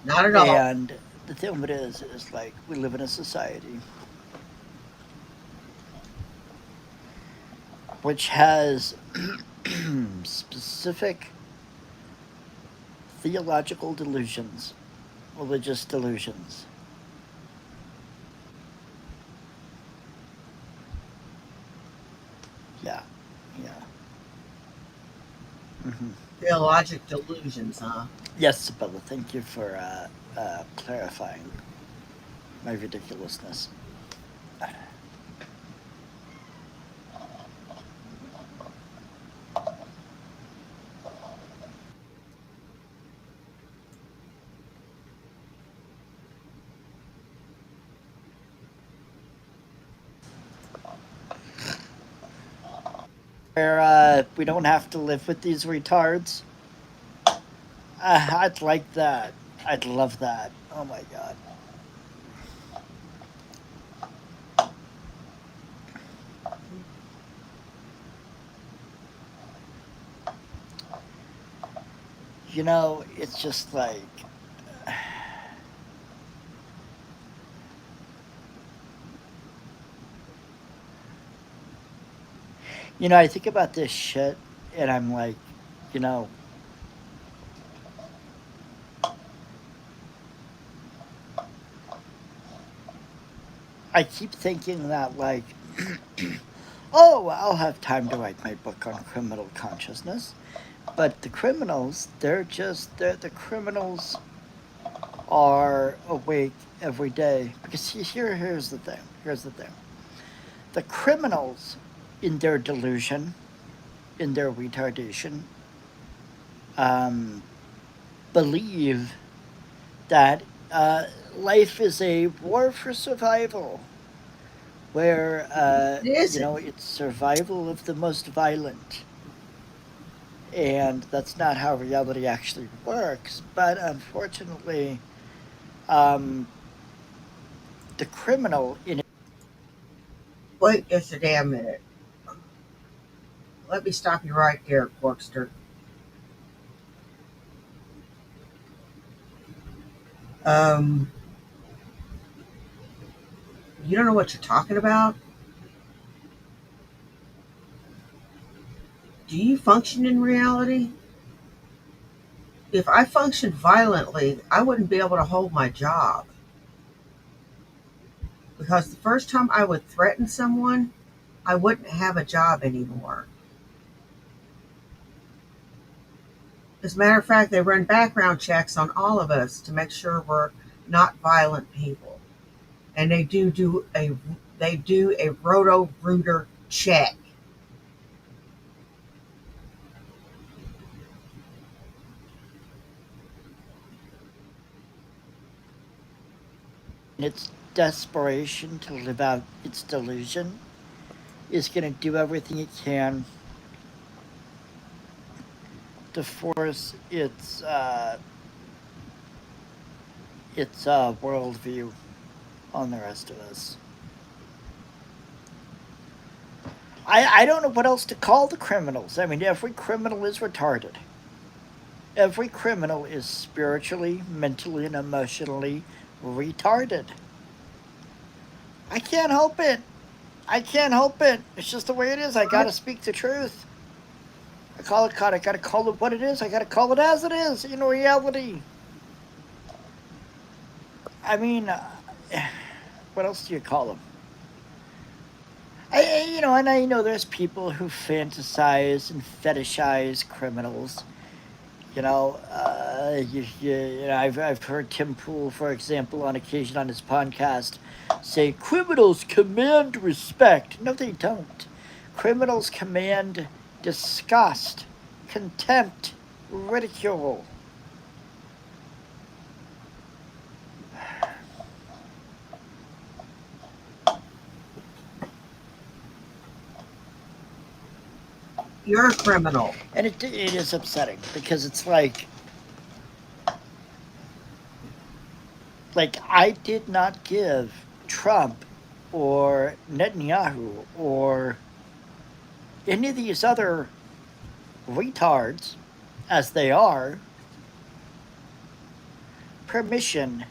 Not at all. And the thing with it is like, we live in a society which has specific theological delusions, religious delusions. Yeah, yeah. Mm-hmm. Theologic delusions, huh? Yes, Bella, thank you for clarifying my ridiculousness. Where we don't have to live with these retards. I'd like that. I'd love that. Oh my god. You know, it's just like, you know, I think about this shit and I'm like, you know, I keep thinking that, like, oh, I'll have time to write my book on criminal consciousness. But the criminals, the criminals are awake every day. Because here's the thing. The criminals, in their delusion, in their retardation, believe that life is a war for survival, where you know, it's survival of the most violent, and that's not how reality actually works. But unfortunately, the criminal in Wait just a damn minute. let me stop you right there, Corkster. Um, you don't know what you're talking about? Do you function in reality? If I functioned violently, I wouldn't be able to hold my job. Because the first time I would threaten someone, I wouldn't have a job anymore. As a matter of fact, they run background checks on all of us to make sure we're not violent people. And they do a Roto-Rooter check. Its desperation to live out its delusion is going to do everything it can to force its worldview on the rest of us. I don't know what else to call the criminals. I mean, every criminal is retarded. Every criminal is spiritually, mentally, and emotionally retarded. I can't help it. I can't help it. It's just the way it is. I gotta speak the truth. I call it God. I gotta call it what it is. I gotta call it as it is in reality. I mean, what else do you call them? And I know there's people who fantasize and fetishize criminals. I've heard Tim Pool, for example, on occasion on his podcast, say criminals command respect. No, they don't. Criminals command disgust, contempt, ridicule. You're a criminal. And it is upsetting because it's like I did not give Trump or Netanyahu or any of these other retards, as they are, permission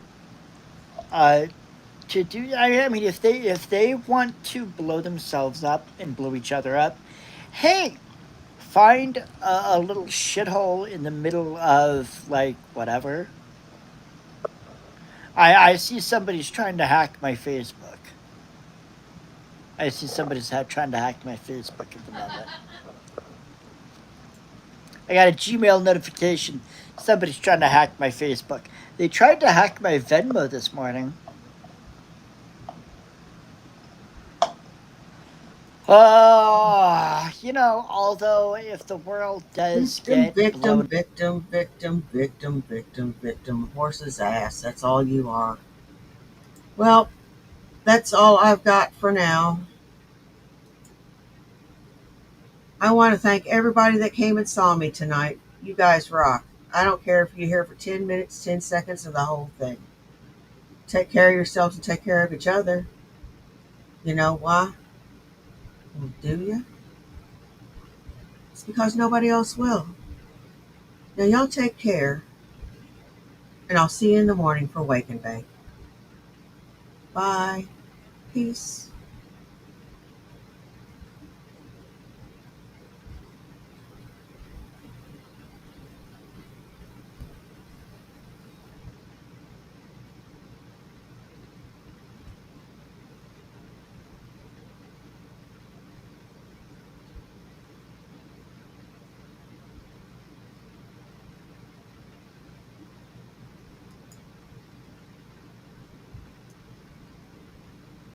to do. I mean, if they want to blow themselves up and blow each other up, hey, find a little shithole in the middle of whatever. I see somebody's trying to hack my Facebook. I see somebody's trying to hack my Facebook at the moment. I got a Gmail notification. Somebody's trying to hack my Facebook. They tried to hack my Venmo this morning. Although if the world does get blown... Victim, horse's ass. That's all you are. Well, that's all I've got for now. I want to thank everybody that came and saw me tonight. You guys rock. I don't care if you're here for 10 minutes, 10 seconds, or the whole thing. Take care of yourselves and take care of each other. You know why? Well, do you? It's because nobody else will. Now, y'all take care, and I'll see you in the morning for Wake and Bake. Bye. Peace.